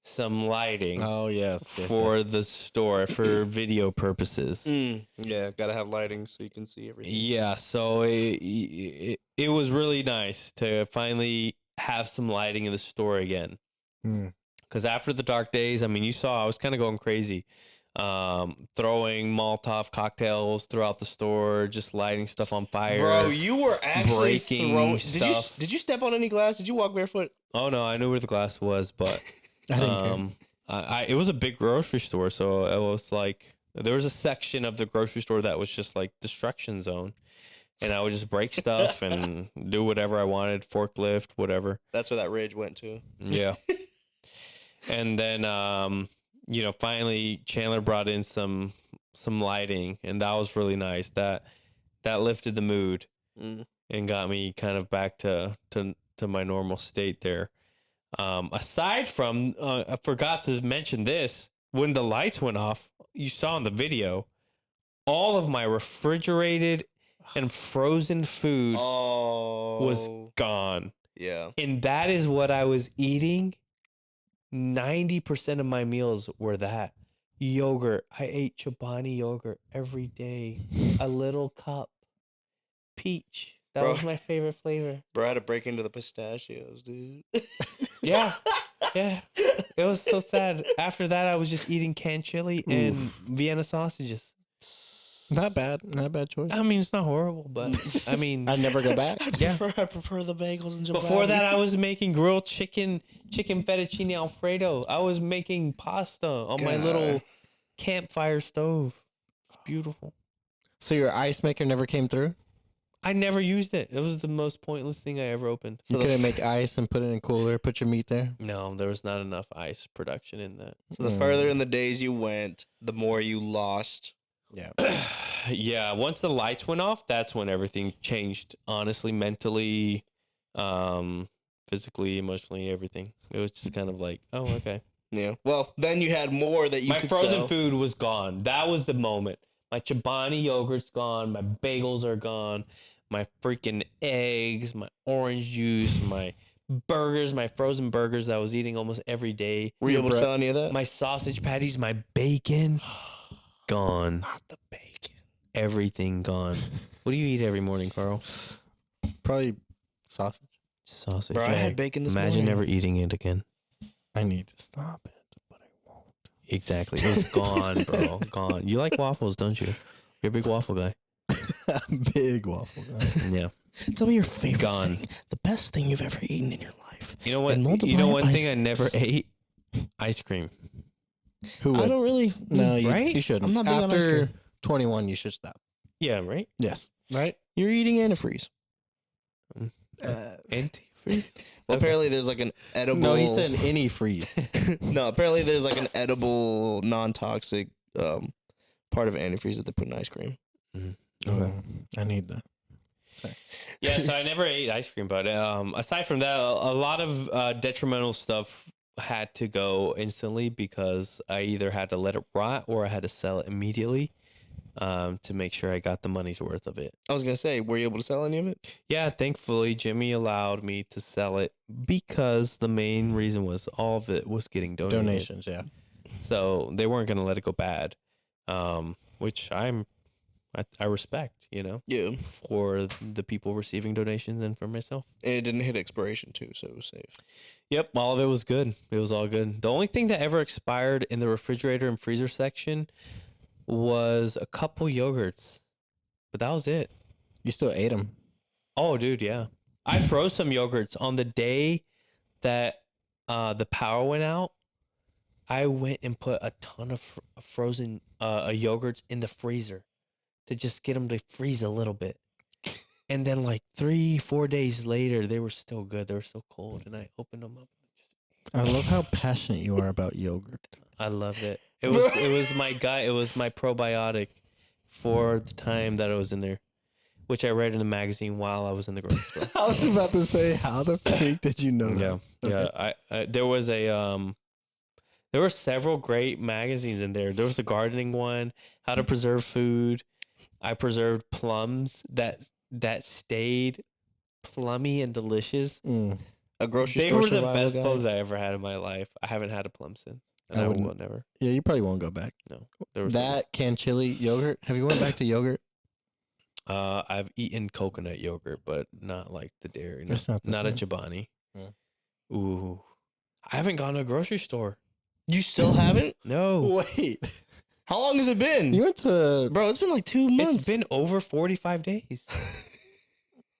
Speaker 2: some lighting
Speaker 1: Oh yes,
Speaker 2: for the store for video purposes.
Speaker 3: Yeah, gotta have lighting so you can see everything.
Speaker 2: Yeah, so it was really nice to finally have some lighting in the store again. Because after the Dark Days, I mean, you saw I was kind of going crazy. Throwing Molotov cocktails throughout the store, just lighting stuff on fire.
Speaker 3: Bro, you were actually
Speaker 2: breaking
Speaker 3: throwing.
Speaker 2: stuff.
Speaker 3: Did you step on any glass? Did you walk barefoot?
Speaker 2: Oh no, I knew where the glass was, but
Speaker 1: I didn't care.
Speaker 2: It was a big grocery store, so it was like there was a section of the grocery store that was just like destruction zone, and I would just break stuff and do whatever I wanted, forklift, whatever.
Speaker 3: That's where that rage went to.
Speaker 2: Yeah. And then finally Chandler brought in some lighting, and that was really nice. That lifted the mood and got me kind of back to my normal state there. Aside from, I forgot to mention this, when the lights went off, you saw in the video, all of my refrigerated and frozen food was gone.
Speaker 3: Yeah.
Speaker 2: And that is what I was eating. 90% of my meals were that. Yogurt. I ate Chobani yogurt every day. A little cup. Peach. That was my favorite flavor.
Speaker 3: Bro, I had to break into the pistachios, dude.
Speaker 2: Yeah. Yeah. It was so sad. After that, I was just eating canned chili and Vienna sausages.
Speaker 1: Not bad. Not a bad choice.
Speaker 2: I mean, it's not horrible, but I mean,
Speaker 1: I'd never go back.
Speaker 2: Yeah.
Speaker 3: I prefer the bagels and
Speaker 2: Before that, I was making grilled chicken fettuccine Alfredo. I was making pasta on my little campfire stove. It's beautiful.
Speaker 1: So your ice maker never came through?
Speaker 2: I never used it. It was the most pointless thing I ever opened.
Speaker 1: You couldn't make ice and put it in a cooler, put your meat there?
Speaker 2: No, there was not enough ice production in that.
Speaker 3: So the further in the days you went, the more you lost.
Speaker 1: Yeah.
Speaker 2: Yeah, once the lights went off, that's when everything changed. Honestly, mentally, physically, emotionally, everything. It was just kind of like, oh, okay.
Speaker 3: Yeah. Well, then you had more that you
Speaker 2: My
Speaker 3: could
Speaker 2: frozen
Speaker 3: sell.
Speaker 2: food was gone. That was the moment. My Chobani yogurt's gone. My bagels are gone. My freaking eggs, my orange juice, my burgers, my frozen burgers that I was eating almost every day.
Speaker 3: Were you able to sell any of that?
Speaker 2: My sausage patties, my bacon, gone.
Speaker 3: Not the bacon.
Speaker 2: Everything gone. What do you eat every morning, Carl?
Speaker 1: Probably sausage.
Speaker 2: Sausage.
Speaker 3: Bro, I had bacon this
Speaker 2: Imagine
Speaker 3: morning.
Speaker 2: never eating it again.
Speaker 1: I need to stop it, but I won't.
Speaker 2: Exactly. It was gone, bro. Gone. You like waffles, don't you? You're a big waffle guy.
Speaker 1: Big waffle guy.
Speaker 2: Yeah.
Speaker 3: Tell me your favorite
Speaker 2: Gone.
Speaker 3: thing. The best thing you've ever eaten in your life.
Speaker 2: You know what?
Speaker 3: And multiply
Speaker 2: You know
Speaker 3: it
Speaker 2: one
Speaker 3: by
Speaker 2: thing I
Speaker 3: 6.
Speaker 2: never ate? Ice cream.
Speaker 1: Who would?
Speaker 3: I don't really.
Speaker 1: No, you,
Speaker 2: Right?
Speaker 1: you shouldn't.
Speaker 3: I'm not big on ice
Speaker 1: After
Speaker 3: cream.
Speaker 1: 21, you should stop.
Speaker 2: Yeah, right?
Speaker 1: Yes. Right?
Speaker 3: You're eating antifreeze.
Speaker 2: Antifreeze?
Speaker 3: Well, apparently there's like an edible.
Speaker 1: No, he said any freeze.
Speaker 3: No, apparently there's like an edible, non-toxic part of antifreeze that they put in ice cream.
Speaker 1: Okay. I need that.
Speaker 2: Yeah, so I never ate ice cream, but aside from that, a lot of detrimental stuff had to go instantly because I either had to let it rot or I had to sell it immediately to make sure I got the money's worth of it.
Speaker 3: I was gonna say, were you able to sell any of it?
Speaker 2: Yeah, thankfully, Jimmy allowed me to sell it because the main reason was all of it was getting donated.
Speaker 1: Donations, yeah.
Speaker 2: So they weren't going to let it go bad, which I respect,
Speaker 3: Yeah.
Speaker 2: for the people receiving donations and for myself.
Speaker 3: And it didn't hit expiration too, so it was safe.
Speaker 2: Yep, all of it was good. It was all good. The only thing that ever expired in the refrigerator and freezer section was a couple yogurts, but that was it.
Speaker 1: You still ate them.
Speaker 2: Oh, dude, yeah. I froze some yogurts on the day that the power went out. I went and put a ton of frozen yogurts in the freezer to just get them to freeze a little bit. And then like 3-4 days later, they were still good. They were still cold, and I opened them up.
Speaker 1: I love how passionate you are about yogurt.
Speaker 2: I loved it. It was my guy. It was my probiotic for the time that I was in there, which I read in the magazine while I was in the grocery store.
Speaker 1: I was about to say, how the freak did you know that?
Speaker 2: Yeah. I there was there were several great magazines in there. There was the gardening one, how to preserve food. I preserved plums that stayed plummy and delicious.
Speaker 3: A grocery
Speaker 2: They
Speaker 3: store
Speaker 2: were the
Speaker 3: survival
Speaker 2: best
Speaker 3: guide.
Speaker 2: plums I ever had in my life. I haven't had a plum since, and
Speaker 1: I
Speaker 2: I will
Speaker 1: wouldn't-
Speaker 2: never.
Speaker 1: Yeah, you probably won't go back.
Speaker 2: No, there was so
Speaker 1: That canned chili yogurt. Have you went back to yogurt?
Speaker 2: I've eaten coconut yogurt, but not like the dairy.
Speaker 1: It's not the
Speaker 2: not a
Speaker 1: same.
Speaker 2: Chobani.
Speaker 1: Yeah.
Speaker 2: Ooh, I haven't gone to a grocery store.
Speaker 3: You still haven't?
Speaker 2: No,
Speaker 1: Wait.
Speaker 3: How long has it been?
Speaker 1: You went to
Speaker 3: Bro, it's been like 2 months.
Speaker 2: it's been over 45 days.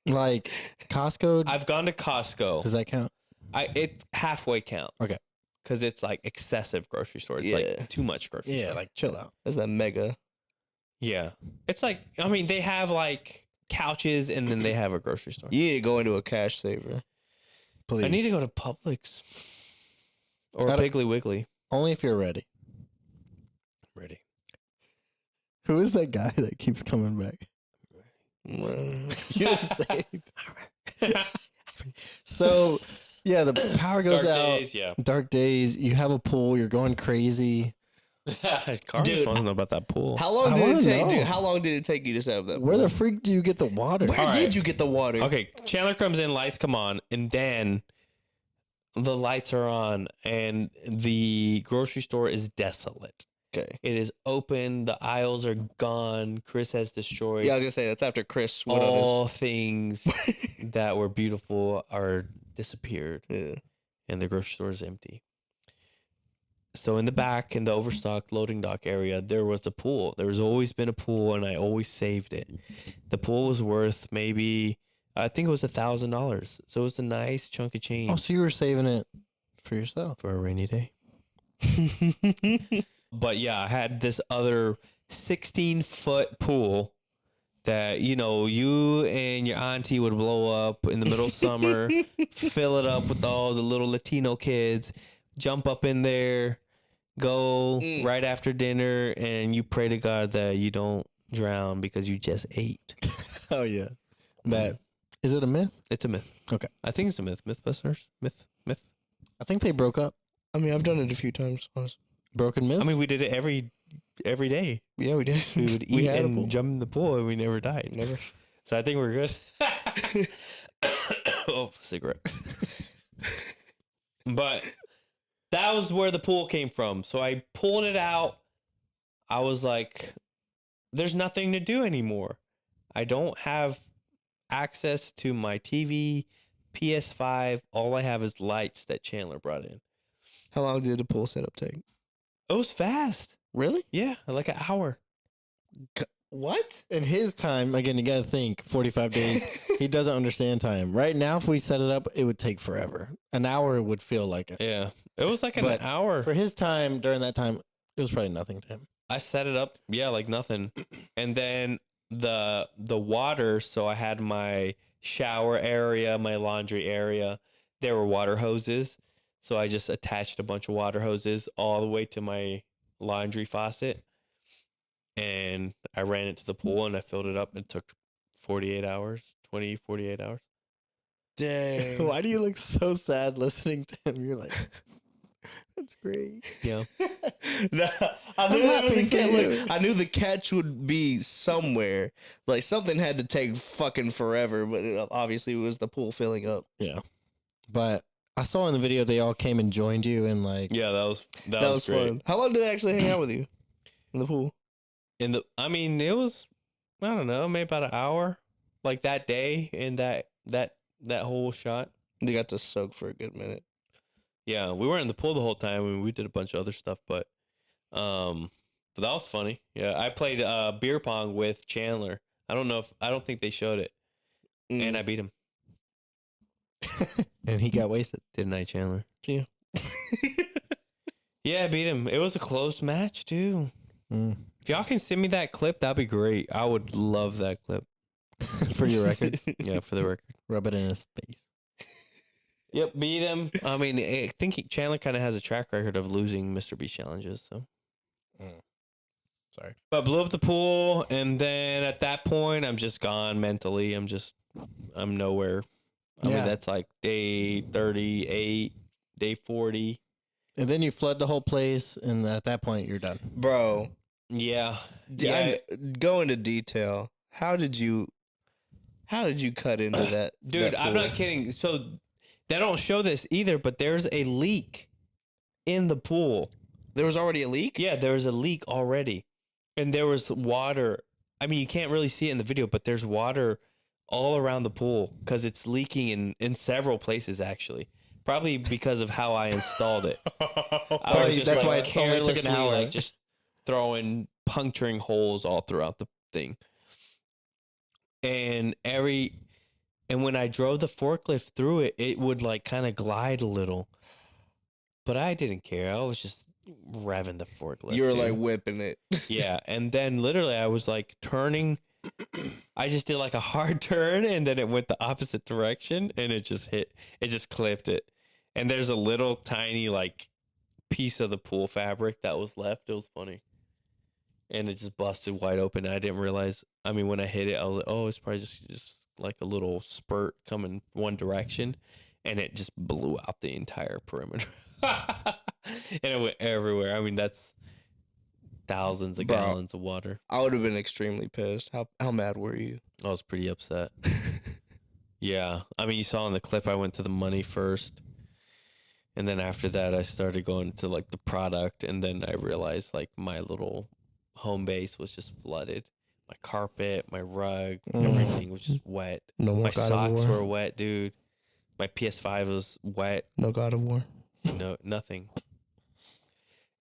Speaker 1: like Costco?
Speaker 2: I've gone to Costco.
Speaker 1: Does that count?
Speaker 2: It halfway counts.
Speaker 1: Okay.
Speaker 2: because it's like excessive grocery store. It's
Speaker 3: Yeah.
Speaker 2: like too much grocery
Speaker 1: Yeah,
Speaker 2: store.
Speaker 1: like chill out.
Speaker 3: That's that mega.
Speaker 2: Yeah. It's like, I mean, they have like couches and then they have a grocery store.
Speaker 3: You need to go into a cash saver.
Speaker 1: Please.
Speaker 2: I need to go to Publix or
Speaker 1: I don't-
Speaker 2: Piggly Wiggly.
Speaker 1: Only if you're ready.
Speaker 2: Ready.
Speaker 1: Who is that guy that keeps coming back?
Speaker 3: Mm.
Speaker 1: You didn't say anything. So, yeah, the power goes
Speaker 2: Dark
Speaker 1: out.
Speaker 2: days, yeah.
Speaker 1: Dark days. You have a pool. You're going crazy.
Speaker 2: Carlos
Speaker 3: Dude,
Speaker 2: wants to know about that pool.
Speaker 3: How long
Speaker 1: I
Speaker 3: did it
Speaker 1: wanna
Speaker 3: take?
Speaker 1: know.
Speaker 3: Dude, how long did it take you to set up that?
Speaker 1: Where
Speaker 3: pool?
Speaker 1: the freak do you get the water?
Speaker 3: Where
Speaker 2: All
Speaker 3: did
Speaker 2: right.
Speaker 3: you get the water?
Speaker 2: Okay, Chandler comes in, lights come on, and then the lights are on, and the grocery store is desolate.
Speaker 3: Okay.
Speaker 2: It is open. The aisles are gone. Chris has destroyed
Speaker 3: Yeah, I was gonna say that's after Chris went on
Speaker 2: all things that were beautiful are disappeared,
Speaker 3: his. Yeah.
Speaker 2: and the grocery store is empty. So in the back, in the overstocked loading dock area, there was a pool. There's always been a pool, and I always saved it. The pool was worth maybe, I think it was $1,000. So it was a nice chunk of change
Speaker 1: Oh, so you were saving it for yourself.
Speaker 2: for a rainy day. But yeah, I had this other 16-foot pool that, you know, you and your auntie would blow up in the middle of summer, fill it up with all the little Latino kids, jump up in there, go right after dinner, and you pray to God that you don't drown because you just ate.
Speaker 1: Oh, yeah. That is it a myth?
Speaker 2: It's a myth.
Speaker 1: Okay.
Speaker 2: I think it's a myth. Mythbusters? Myth?
Speaker 1: I think they broke up.
Speaker 3: I mean, I've done it a few times. Honestly.
Speaker 1: Broken myths?
Speaker 2: I mean, we did it every day.
Speaker 3: Yeah, we did.
Speaker 2: We would
Speaker 3: We
Speaker 2: eat
Speaker 3: had a
Speaker 2: and
Speaker 3: pool.
Speaker 2: jump in the pool, and we never died.
Speaker 3: Never.
Speaker 2: So I think we're good. Oh, cigarette. But that was where the pool came from. So I pulled it out. I was like, there's nothing to do anymore. I don't have access to my TV, PS5. All I have is lights that Chandler brought in.
Speaker 3: How long did the pool setup take?
Speaker 2: It was fast.
Speaker 3: Really?
Speaker 2: Yeah, like an hour.
Speaker 3: What?
Speaker 1: In his time, again, you got to think 45 days. He doesn't understand time. Right now, if we set it up, it would take forever. An hour would feel like it.
Speaker 2: Yeah. It was like an
Speaker 1: But
Speaker 2: hour.
Speaker 1: For his time, during that time, it was probably nothing to him.
Speaker 2: I set it up, yeah, like nothing. And then the water, so I had my shower area, my laundry area. There were water hoses. So I just attached a bunch of water hoses all the way to my laundry faucet. And I ran it to the pool and I filled it up. It took 48 hours.
Speaker 3: Dang.
Speaker 1: Why do you look so sad listening to him? You're like, that's great.
Speaker 2: Yeah.
Speaker 3: I knew there was a
Speaker 1: happy for
Speaker 3: catch.
Speaker 1: you.
Speaker 3: Look, I knew the catch would be somewhere. Like something had to take fucking forever, but obviously it was the pool filling up.
Speaker 1: But I saw in the video they all came and joined you and like,
Speaker 2: Yeah, that
Speaker 3: That
Speaker 2: was
Speaker 3: was
Speaker 2: great.
Speaker 3: fun. How long did they actually hang out with you in the pool?
Speaker 2: I mean, it was, I don't know, maybe about an hour. Like that day and that whole shot.
Speaker 3: They got to soak for a good minute.
Speaker 2: Yeah, we weren't in the pool the whole time. I mean, we did a bunch of other stuff, but that was funny. Yeah, I played beer pong with Chandler. I don't think they showed it, and I beat him.
Speaker 1: and he got wasted.
Speaker 2: Didn't I, Chandler?
Speaker 3: Yeah.
Speaker 2: Yeah, I beat him. It was a close match too.
Speaker 1: Mm.
Speaker 2: If y'all can send me that clip, that'd be great. I would love that clip.
Speaker 1: For your records,
Speaker 2: Yeah, for the record.
Speaker 1: rub it in his face.
Speaker 2: Yep, beat him. I mean, I think Chandler kind of has a track record of losing Mr. Beast challenges. So,
Speaker 1: Sorry.
Speaker 2: but blew up the pool, and then at that point, I'm just gone mentally. I'm nowhere. I mean,
Speaker 1: Yeah.
Speaker 2: that's like day 38, day 40.
Speaker 1: And then you flood the whole place, and at that point, you're done.
Speaker 3: Bro,
Speaker 2: Yeah,
Speaker 3: go into detail. How did you cut into that?
Speaker 2: dude,
Speaker 3: that
Speaker 2: I'm
Speaker 3: pool?
Speaker 2: not kidding. So they don't show this either, but there's a leak in the pool.
Speaker 3: There was already a leak?
Speaker 2: Yeah, there was a leak already. And there was water. I mean, you can't really see it in the video, but there's water all around the pool because it's leaking in several places, actually. Probably because of how I installed it. I was just
Speaker 1: that's why
Speaker 2: like
Speaker 1: it only took an
Speaker 2: carelessly,
Speaker 1: hour.
Speaker 2: like just puncturing holes all throughout the thing. And when I drove the forklift through it, it would like kind of glide a little. but I didn't care. I was just revving the forklift.
Speaker 3: You were
Speaker 2: dude.
Speaker 3: like whipping it.
Speaker 2: Yeah, and then literally I was like turning. I just did like a hard turn, and then it went the opposite direction, and it just clipped it. And there's a little tiny like piece of the pool fabric that was left. It was funny. And it just busted wide open. I didn't realize. I mean, when I hit it, I was like, "Oh, it's probably just like a little spurt coming one direction," and it just blew out the entire perimeter, and it went everywhere. I mean, that's thousands of
Speaker 3: Bro.
Speaker 2: gallons of water.
Speaker 3: I would have been extremely pissed. How mad were you?
Speaker 2: I was pretty upset. Yeah, I mean, you saw in the clip, I went to the money first, and then after that, I started going to like the product, and then I realized like my little home base was just flooded. My carpet, my rug, everything was just wet.
Speaker 3: No more
Speaker 2: My
Speaker 3: God of
Speaker 2: socks
Speaker 3: War.
Speaker 2: were wet, dude. My PS5 was wet.
Speaker 3: No God of War.
Speaker 2: No, nothing.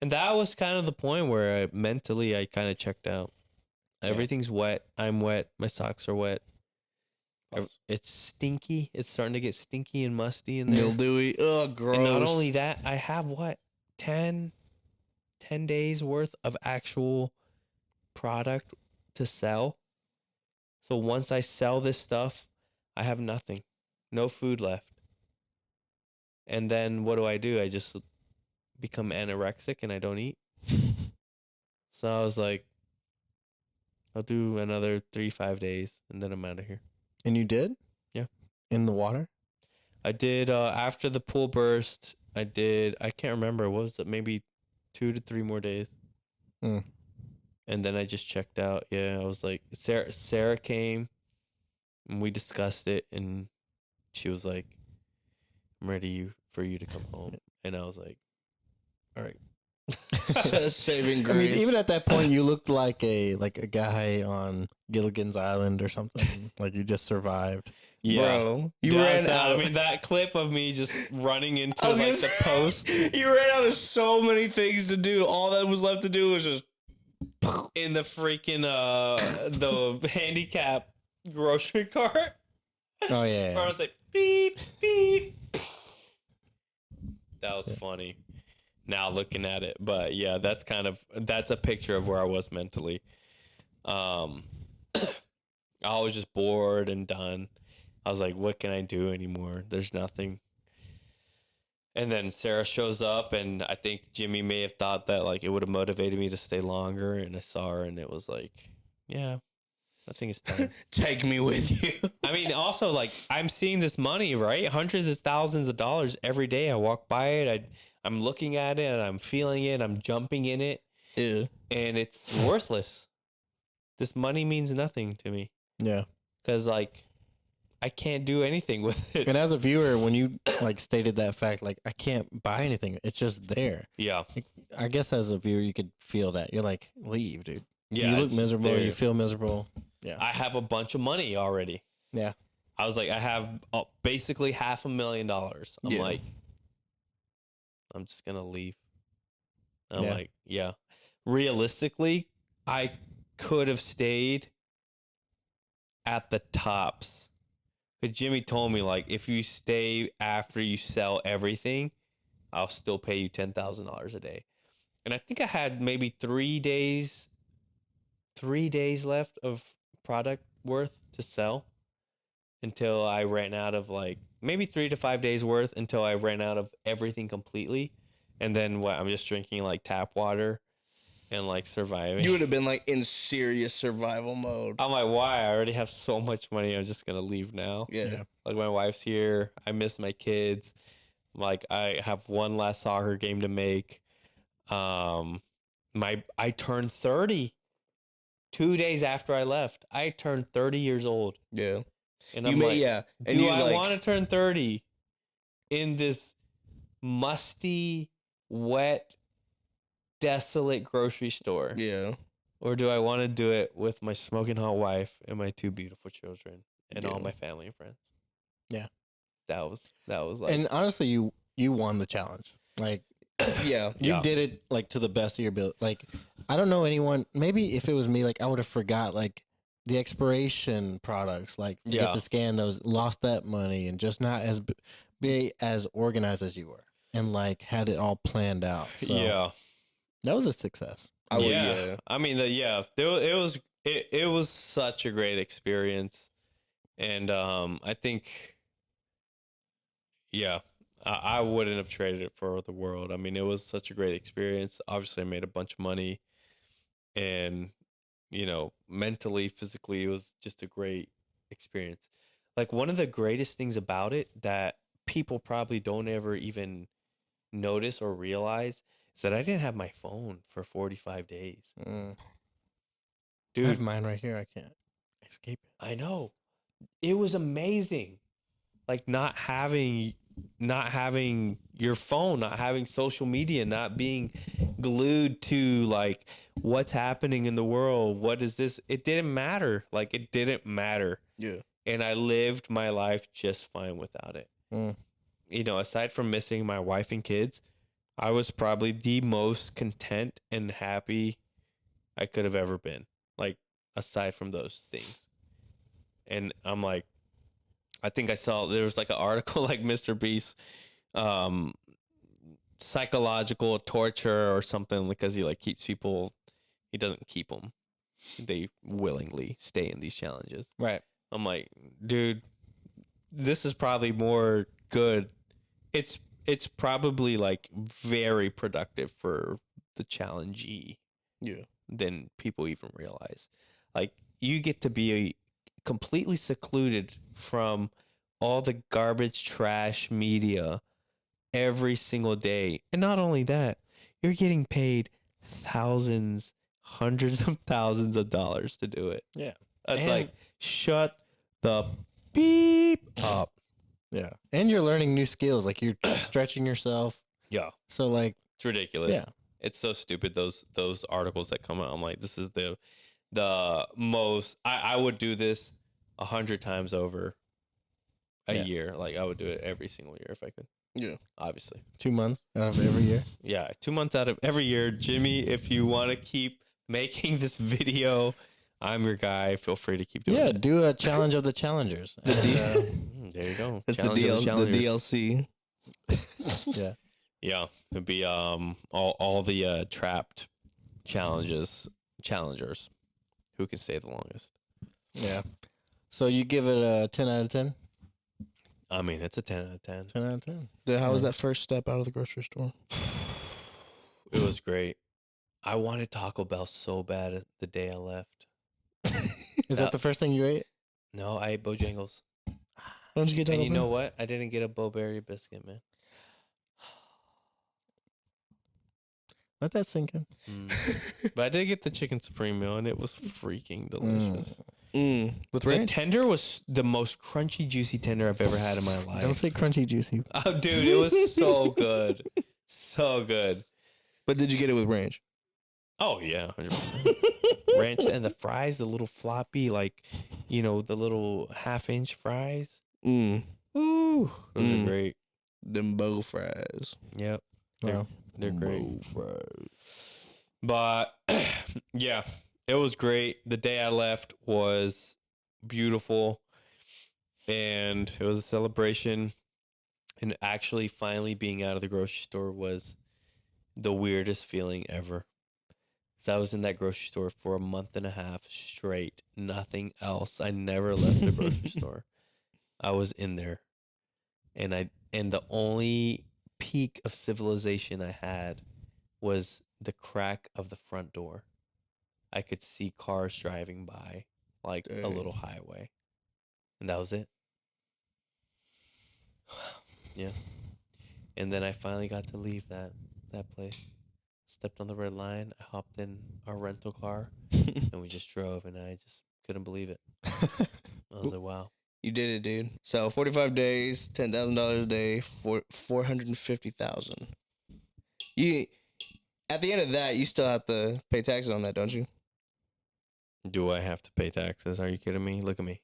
Speaker 2: And that was kind of the point where I mentally kind of checked out. Everything's wet. I'm wet. My socks are wet. It's stinky. It's starting to get stinky and musty in there.
Speaker 3: Mildewy. Ugh, gross.
Speaker 2: And not only that, I have what? 10 days worth of actual product to sell. So once I sell this stuff, I have nothing. No food left. And then what do? I just become anorexic and I don't eat. So I was like, I'll do another 3-5 days and then I'm out of here.
Speaker 1: And you did?
Speaker 2: Yeah.
Speaker 1: In the water?
Speaker 2: I did after the pool burst. I can't remember. What was it? Maybe 2 to 3 more days.
Speaker 1: Mm.
Speaker 2: And then I just checked out. Yeah, I was like, Sarah came and we discussed it. And she was like, I'm ready for you to come home. And I was like, all right.
Speaker 3: Saving grace.
Speaker 1: I mean, even at that point, you looked like a guy on Gilligan's Island or something. Like you just survived.
Speaker 2: Yeah.
Speaker 3: Bro, you
Speaker 2: Dude,
Speaker 3: ran out.
Speaker 2: I mean, that clip of me just running into
Speaker 3: I was
Speaker 2: like
Speaker 3: gonna
Speaker 2: the post
Speaker 3: You ran out of so many things to do. All that was left to do was just
Speaker 2: in the freaking the handicap grocery cart.
Speaker 1: Oh yeah.
Speaker 2: Where I was like, beep, beep. That was funny. Now looking at it, but yeah, that's a picture of where I was mentally. I was just bored and done. I was like, what can I do anymore? There's nothing. And then Sarah shows up, and I think Jimmy may have thought that like it would have motivated me to stay longer. And I saw her, and it was like, yeah, I think it's time.
Speaker 3: take me with you.
Speaker 2: I mean, also like I'm seeing this money, right? Hundreds of thousands of dollars every day. I walk by it. I'm looking at it and I'm feeling it. I'm jumping in it.
Speaker 3: Yeah.
Speaker 2: And it's worthless. This money means nothing to me
Speaker 1: Yeah.
Speaker 2: because like I can't do anything with it.
Speaker 1: And as a viewer, when you like stated that fact, like I can't buy anything. It's just there.
Speaker 2: Yeah.
Speaker 1: I guess as a viewer, you could feel that. You're like, leave, dude.
Speaker 2: Yeah.
Speaker 1: You look
Speaker 2: it's
Speaker 1: miserable.
Speaker 2: there.
Speaker 1: You feel miserable. Yeah.
Speaker 2: I have a bunch of money already.
Speaker 1: Yeah.
Speaker 2: I was like, I have basically $500,000. I'm
Speaker 3: Yeah.
Speaker 2: like, I'm just going to leave. I'm
Speaker 1: Yeah.
Speaker 2: like, yeah. Realistically, I could have stayed at the tops. Because Jimmy told me, like, if you stay after you sell everything, I'll still pay you $10,000 a day. And I think I had maybe 3 days left of product worth to sell until I ran out of like maybe 3 to 5 days worth until I ran out of everything completely. And then what? I'm just drinking like tap water and like surviving.
Speaker 3: You would have been like in serious survival mode.
Speaker 2: I'm like, why? I already have so much money. I'm just going to leave now.
Speaker 3: Yeah.
Speaker 2: Like my wife's here. I miss my kids. Like I have one last soccer game to make. I turned 30 2 days after I left. I turned 30 years old.
Speaker 3: Yeah.
Speaker 2: And
Speaker 3: You
Speaker 2: I'm
Speaker 3: may,
Speaker 2: like,
Speaker 3: yeah. And
Speaker 2: do
Speaker 3: you
Speaker 2: I
Speaker 3: like,
Speaker 2: want to turn 30 in this musty, wet, desolate grocery store?
Speaker 3: Yeah.
Speaker 2: Or do I want to do it with my smoking hot wife and my 2 beautiful children and all
Speaker 3: Yeah.
Speaker 2: my family and friends?
Speaker 1: Yeah.
Speaker 2: That was like,
Speaker 1: And honestly, you won the challenge. Like
Speaker 3: Yeah.
Speaker 1: you
Speaker 2: Yeah.
Speaker 1: did it like to the best of your ability. Like I don't know anyone. Maybe if it was me, like I would have forgot like the expiration products. Like forget
Speaker 2: Yeah.
Speaker 1: to scan those. Lost that money and just not as be as organized as you were. and like had it all planned out. So
Speaker 2: Yeah.
Speaker 1: that was a success.
Speaker 3: I would,
Speaker 2: Yeah. I mean, it was such a great experience. And I think, yeah, I wouldn't have traded it for the world. I mean, it was such a great experience. Obviously, I made a bunch of money, and mentally, physically, it was just a great experience. Like, one of the greatest things about it that people probably don't ever even notice or realize is that I didn't have my phone for 45 days.
Speaker 1: I have
Speaker 2: Dude,
Speaker 1: mine right here. I can't escape it.
Speaker 2: I know. It was amazing. Like not having your phone, not having social media, not being glued to like what's happening in the world. What is this? It didn't matter. Like it didn't matter.
Speaker 3: Yeah.
Speaker 2: And I lived my life just fine without it.
Speaker 1: Mm.
Speaker 2: Aside from missing my wife and kids, I was probably the most content and happy I could have ever been. Like aside from those things. And I'm like, I think I saw there was like an article like Mr. Beast psychological torture or something because he like keeps people, he doesn't keep them. They willingly stay in these challenges.
Speaker 1: Right.
Speaker 2: I'm like, dude, this is probably more good. It's probably like very productive for the challengee
Speaker 3: Yeah.
Speaker 2: than people even realize. Like you get to be completely secluded from all the garbage trash media every single day. And not only that, you're getting paid thousands, hundreds of thousands of dollars to do it.
Speaker 1: Yeah.
Speaker 2: It's
Speaker 1: And-
Speaker 2: like, shut the beep up.
Speaker 1: Yeah. And you're learning new skills. Like you're stretching yourself.
Speaker 2: Yeah.
Speaker 1: So like,
Speaker 2: It's ridiculous.
Speaker 1: yeah.
Speaker 2: It's so stupid, those articles that come out. I'm like, this is the most I would do this 100 times over a
Speaker 1: Yeah.
Speaker 2: year. Like I would do it every single year if I could.
Speaker 3: Yeah.
Speaker 2: Obviously.
Speaker 1: 2 months out of every year.
Speaker 2: Yeah, 2 months out of every year. Jimmy, if you want to keep making this video, I'm your guy. Feel free to keep doing
Speaker 1: Yeah.
Speaker 2: it.
Speaker 1: Do a challenge of the challengers. And,
Speaker 2: There you go.
Speaker 3: That's
Speaker 2: Challenge of
Speaker 3: the
Speaker 2: challengers.
Speaker 3: DLC.
Speaker 1: yeah.
Speaker 2: Yeah, it'd be all the trapped challengers who can stay the longest.
Speaker 1: Yeah. So you give it a 10 out of 10?
Speaker 2: I mean, it's a 10 out of 10.
Speaker 1: 10 out of 10.
Speaker 3: How was that first step out of the grocery store?
Speaker 2: It was great. I wanted Taco Bell so bad the day I left.
Speaker 1: Is that the first thing you ate?
Speaker 2: No, I ate Bojangles.
Speaker 3: Why don't you get
Speaker 2: And
Speaker 3: Taco
Speaker 2: you
Speaker 3: Bell?
Speaker 2: know what? I didn't get a Bo-Berry biscuit, man.
Speaker 1: Let that sink in.
Speaker 2: But I did get the chicken supreme meal, and it was freaking delicious.
Speaker 3: With
Speaker 2: The
Speaker 3: ranch?
Speaker 2: tender was the most crunchy, juicy tender I've ever had in my life.
Speaker 1: Don't say crunchy juicy.
Speaker 2: Oh, dude, it was so good. So good.
Speaker 3: But did you get it with ranch?
Speaker 2: Oh, yeah, 100%. Ranch and the fries, the little floppy, like, the little half-inch fries. Ooh, those are great.
Speaker 3: Them bow fries.
Speaker 2: Yep,
Speaker 1: Wow.
Speaker 2: they're great.
Speaker 3: Bow fries.
Speaker 2: But, yeah, it was great. The day I left was beautiful, and it was a celebration. And actually finally being out of the grocery store was the weirdest feeling ever. So I was in that grocery store for a month and a half straight, nothing else. I never left the grocery store. I was in there, and the only peak of civilization I had was the crack of the front door. I could see cars driving by, like a
Speaker 3: Dang.
Speaker 2: little highway, and that was it. Yeah, and then I finally got to leave that place. Stepped on the red line. I hopped in our rental car, and we just drove, and I just couldn't believe it. I was like, wow.
Speaker 3: You did it, dude. So 45 days, $10,000 a day, 450,000. You at the end of that, you still have to pay taxes on that, don't you?
Speaker 2: Do I have to pay taxes? Are you kidding me? Look at me.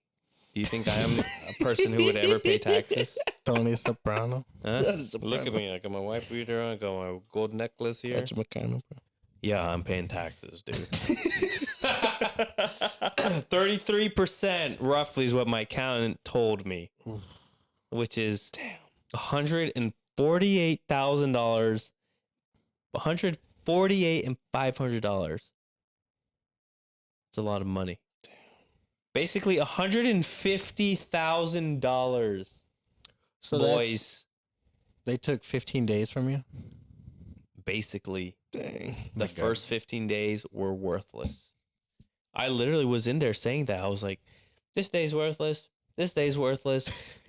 Speaker 2: Do you think I am a person who would ever pay taxes?
Speaker 1: Tony Soprano.
Speaker 2: Huh?
Speaker 3: That is a
Speaker 2: Look at
Speaker 3: problem.
Speaker 2: me. I got my white beater on. I got my gold necklace here.
Speaker 3: That's my kind of.
Speaker 2: Yeah, I'm paying taxes, dude. 33% roughly is what my accountant told me, which is $48,000, $148 and $500. It's a lot of money. Basically, $150,000.
Speaker 1: So
Speaker 2: Boys,
Speaker 1: they took 15 days from you.
Speaker 2: basically,
Speaker 3: Dang.
Speaker 2: the first 15 days were worthless. I literally was in there saying that. I was like, this day's worthless. This day's worthless.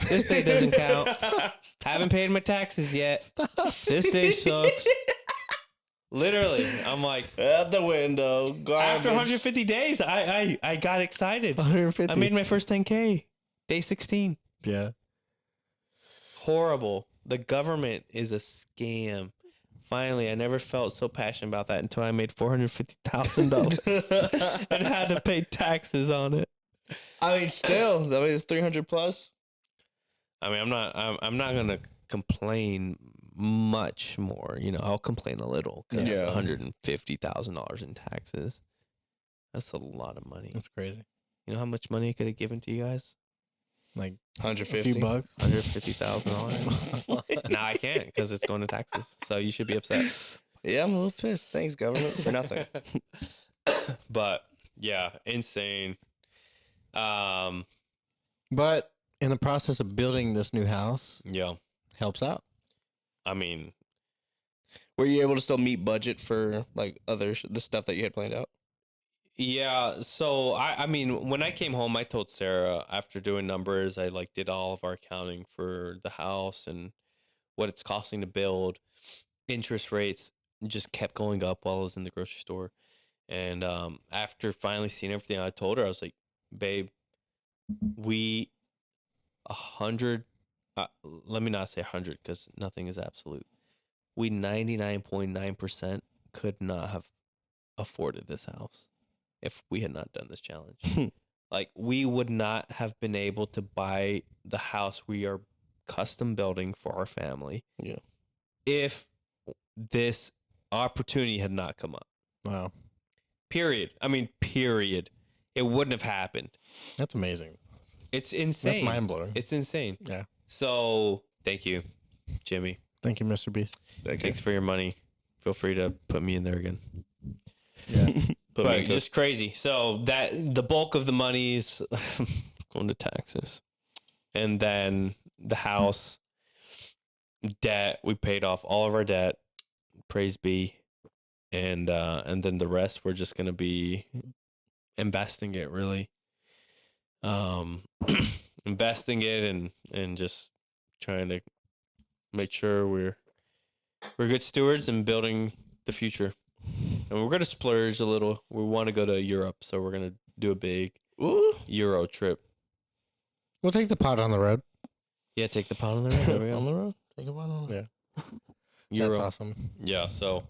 Speaker 2: This day doesn't count. Haven't paid my taxes yet. This day sucks. Literally, I'm like,
Speaker 3: Out the window. Garbage.
Speaker 2: after 150 days, I got excited.
Speaker 1: 150.
Speaker 2: I made my first 10K. Day 16.
Speaker 1: yeah.
Speaker 2: Horrible. The government is a scam. Finally, I never felt so passionate about that until I made $450,000 and had to pay taxes on it.
Speaker 3: I mean, still, I mean, it's 300 plus.
Speaker 2: I mean, I'm not gonna complain much more. You know, I'll complain a little because
Speaker 3: Yeah.
Speaker 2: $150,000 in taxes. That's a lot of money.
Speaker 1: That's crazy.
Speaker 2: You know how much money I could have given to you guys?
Speaker 1: Like a
Speaker 3: 150.
Speaker 1: few bucks.
Speaker 2: $150,000. Now I can't because it's going to taxes. So you should be upset.
Speaker 3: Yeah, I'm a little pissed. Thanks, government, for nothing.
Speaker 2: But yeah, insane.
Speaker 1: But in the process of building this new house,
Speaker 2: Yeah.
Speaker 1: helps out.
Speaker 2: I mean,
Speaker 3: Were you able to still meet budget for like the stuff that you had planned out?
Speaker 2: yeah. So I mean, when I came home, I told Sarah after doing numbers, I like did all of our accounting for the house and what it's costing to build. Interest rates just kept going up while I was in the grocery store. And after finally seeing everything, I told her, I was like, babe, we 100, let me not say 100 because nothing is absolute. We 99.9% could not have afforded this house if we had not done this challenge. Like, we would not have been able to buy the house we are custom building for our family.
Speaker 3: Yeah.
Speaker 2: If this opportunity had not come up.
Speaker 1: Wow.
Speaker 2: Period. I mean, period. It wouldn't have happened.
Speaker 1: That's amazing.
Speaker 2: It's insane.
Speaker 1: That's mind blowing.
Speaker 2: It's insane.
Speaker 1: Yeah.
Speaker 2: So, thank you, Jimmy.
Speaker 1: Thank you, Mr. Beast.
Speaker 2: Thanks for your money. Feel free to put me in there again.
Speaker 1: Yeah.
Speaker 3: Put me
Speaker 2: But
Speaker 3: in
Speaker 2: just crazy. So that the bulk of the money is going to taxes, and then the house debt. We paid off all of our debt. Praise be, and then the rest we're just gonna be investing it really, investing it and just trying to make sure we're good stewards and building the future. And we're gonna splurge a little. We want to go to Europe, so we're gonna do a big Euro trip.
Speaker 1: We'll take the pot on the road.
Speaker 2: Yeah, take the pot on the road. There we go.
Speaker 3: on the road. Take a one on.
Speaker 1: Yeah.
Speaker 2: Euro.
Speaker 1: That's awesome.
Speaker 2: Yeah. So,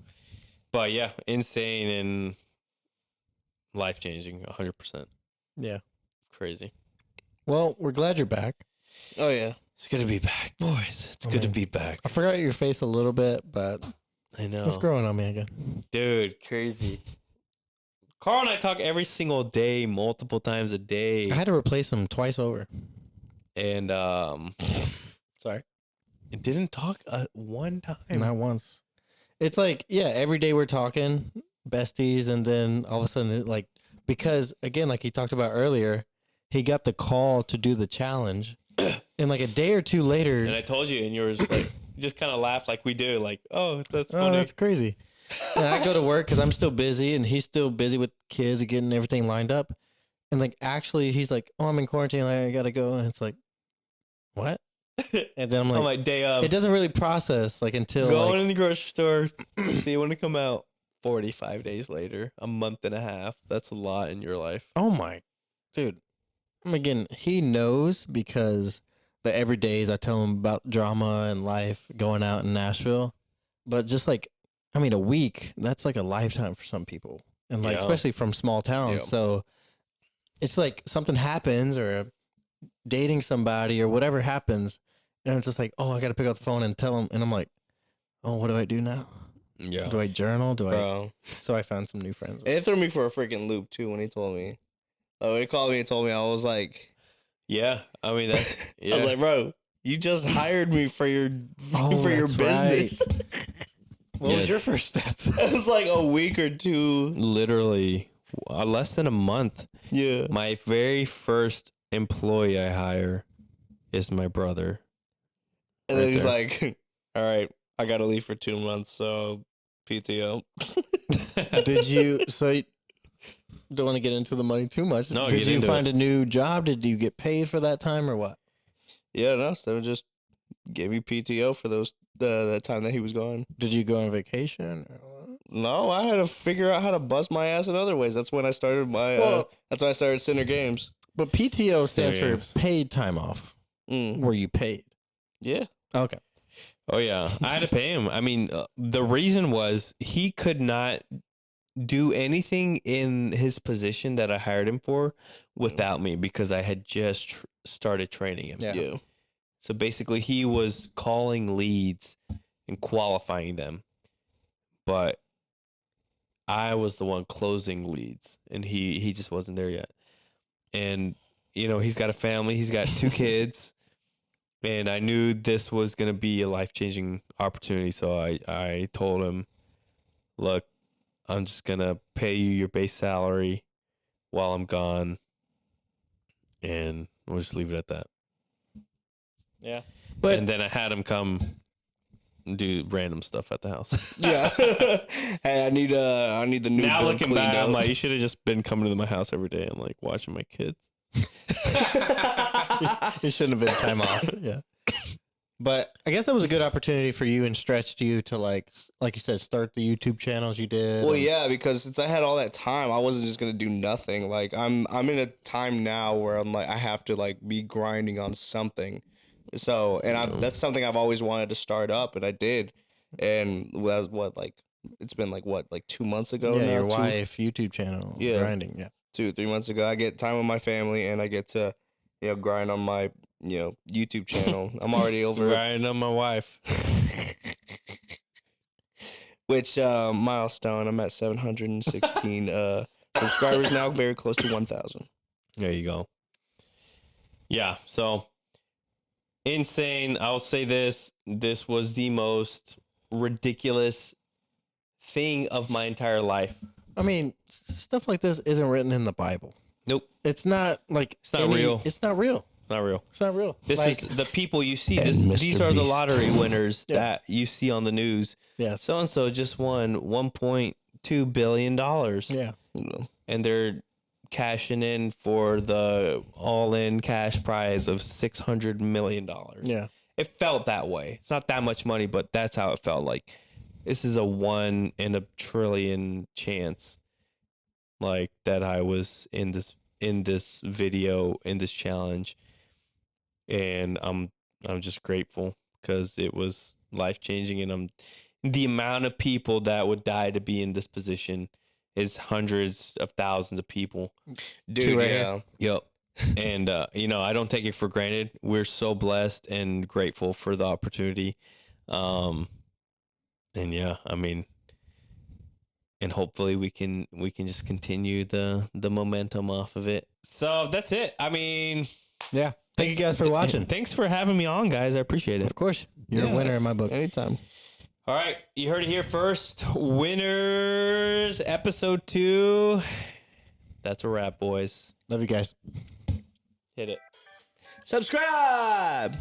Speaker 2: but yeah, insane and life changing. 100%.
Speaker 1: Yeah.
Speaker 2: Crazy.
Speaker 1: Well, we're glad you're back.
Speaker 3: Oh yeah.
Speaker 2: It's good to be back, boys. It's good to be back.
Speaker 1: I forgot your face a little bit, but
Speaker 2: I know,
Speaker 1: it's growing on me again.
Speaker 2: dude. Crazy. Carl and I talk every single day, multiple times a day,
Speaker 1: I had to replace him twice over.
Speaker 2: and
Speaker 1: Sorry.
Speaker 2: it didn't talk one time.
Speaker 1: Not once. It's like, yeah, every day we're talking besties, and then all of a sudden, it, like, because again, like he talked about earlier, he got the call to do the challenge, and like a day or two later,
Speaker 2: And I told you, and you were just like, just kind of laugh like we do, like, oh, that's
Speaker 1: oh,
Speaker 2: funny.
Speaker 1: that's crazy. And I go to work because I'm still busy, and he's still busy with kids and getting everything lined up. And like, actually, he's like, "Oh, I'm in quarantine. Like, I gotta go." And it's like, what? And then I'm
Speaker 2: On
Speaker 1: like,
Speaker 2: my day of
Speaker 1: it doesn't really process like until
Speaker 2: going
Speaker 1: like,
Speaker 2: in the grocery store, see you want to come out 45 days later, a month and a half. That's a lot in your life.
Speaker 1: oh my, dude. Again, he knows because the everydays I tell him about drama and life going out in Nashville. But just like, I mean, a week, that's like a lifetime for some people. And like,
Speaker 2: Yeah.
Speaker 1: especially from small towns.
Speaker 3: Yeah.
Speaker 1: So it's like something happens or dating somebody or whatever happens. And I'm just like, oh, I got to pick up the phone and tell him. And I'm like, oh, what do I do now?
Speaker 2: Yeah.
Speaker 1: Do I journal? Do I?
Speaker 3: Bro.
Speaker 1: So I found some new friends.
Speaker 3: It threw me for a freaking loop too when he told me. When he called me and told me, I was like,
Speaker 2: Yeah. I mean, that's, yeah.
Speaker 3: I was like, bro, You just hired me for your
Speaker 1: Oh,
Speaker 3: for your
Speaker 1: that's right.
Speaker 3: business.
Speaker 1: What
Speaker 2: Yeah.
Speaker 1: was your first steps?
Speaker 3: It was like a week or two.
Speaker 2: Literally less than a month.
Speaker 3: Yeah.
Speaker 2: My very first employee I hire is my brother.
Speaker 3: And then
Speaker 2: Right
Speaker 3: he's
Speaker 2: there.
Speaker 3: like, "All right, I gotta leave for 2 months, so PTO."
Speaker 1: Did you? So you don't want to get into the money too much.
Speaker 2: No,
Speaker 1: Did
Speaker 2: get
Speaker 1: you
Speaker 2: into
Speaker 1: find a new job? Did you get paid for that time or what?
Speaker 3: Yeah, no, so just gave me PTO for those that time that he was gone.
Speaker 1: Did you go on vacation? Or what?
Speaker 3: No, I had to figure out how to bust my ass in other ways. That's when I started my.
Speaker 1: Well-
Speaker 3: That's when I started Center Games.
Speaker 1: But PTO stands for
Speaker 2: Serious.
Speaker 1: paid time off.
Speaker 3: Mm.
Speaker 1: Were you paid?
Speaker 3: Yeah.
Speaker 1: Okay.
Speaker 2: Oh yeah, I had to pay him. I mean, the reason was he could not do anything in his position that I hired him for without me because I had just started training him.
Speaker 1: Yeah.
Speaker 2: So basically, he was calling leads and qualifying them, but I was the one closing leads, and he just wasn't there yet. And you know, he's got a family. He's got 2 kids. And I knew this was going to be a life-changing opportunity. So I told him, look, I'm just going to pay you your base salary while I'm gone. And we'll just leave it at that.
Speaker 1: Yeah. But
Speaker 2: And then I had him come do random stuff at the house.
Speaker 3: Yeah. Hey, I need the new.
Speaker 2: Now
Speaker 3: build
Speaker 2: looking
Speaker 3: cleaned
Speaker 2: back, I'm
Speaker 3: up.
Speaker 2: like, you should have just been coming to my house every day and like watching my kids.
Speaker 1: it shouldn't have been time off. Yeah. But I guess that was a good opportunity for you and stretched you to like you said, start the YouTube channels you did.
Speaker 3: Well,
Speaker 1: and-
Speaker 3: yeah, because since I had all that time, I wasn't just gonna do nothing. Like I'm in a time now where I'm like I have to like be grinding on something. So that's something I've always wanted to start up, and I did. And that was what like it's been like 2 months ago
Speaker 1: Yeah,
Speaker 3: now.
Speaker 1: your
Speaker 3: 2,
Speaker 1: wife YouTube channel.
Speaker 3: Yeah.
Speaker 1: Grinding. Yeah.
Speaker 3: 3 months ago. I get time with my family, and I get to grind on my YouTube channel. I'm already over.
Speaker 2: Riding on my wife.
Speaker 3: Which milestone? I'm at 716 subscribers now, very close to 1,000.
Speaker 2: There you go. Yeah, so insane. I'll say this. This was the most ridiculous thing of my entire life.
Speaker 1: I mean, stuff like this isn't written in the Bible.
Speaker 2: Nope.
Speaker 1: It's not like
Speaker 2: It's not real.
Speaker 1: It's not real.
Speaker 2: Not real.
Speaker 1: It's not real.
Speaker 2: This
Speaker 1: like,
Speaker 2: is the people you see.
Speaker 1: And
Speaker 2: This,
Speaker 1: Mr.
Speaker 2: these are the
Speaker 1: Beast.
Speaker 2: lottery winners
Speaker 1: Yeah.
Speaker 2: that you see on the news.
Speaker 1: yeah,
Speaker 2: So and so just won $1.2 billion.
Speaker 1: yeah.
Speaker 2: And they're cashing in for the all-in cash prize of $600 million.
Speaker 1: Yeah.
Speaker 2: It felt that way. It's not that much money, but that's how it felt. Like this is a 1 in a trillion chance, like that I was in this video, in this challenge, and I'm just grateful because it was life changing, and the amount of people that would die to be in this position is hundreds of thousands of people.
Speaker 3: Dude,
Speaker 1: right
Speaker 3: yeah.
Speaker 2: Yep. And, I don't take it for granted. We're so blessed and grateful for the opportunity. And yeah, I mean, and hopefully we can just continue the momentum off of it. So that's it. I mean,
Speaker 1: Yeah. Thank you guys for watching.
Speaker 2: Thanks for having me on, guys. I appreciate it.
Speaker 1: Of course, you're
Speaker 3: Yeah.
Speaker 1: a winner in my book.
Speaker 3: Anytime.
Speaker 2: All right. You heard it here first. Winners, episode 2. That's a wrap, boys.
Speaker 1: Love you guys.
Speaker 2: Hit it.
Speaker 3: Subscribe.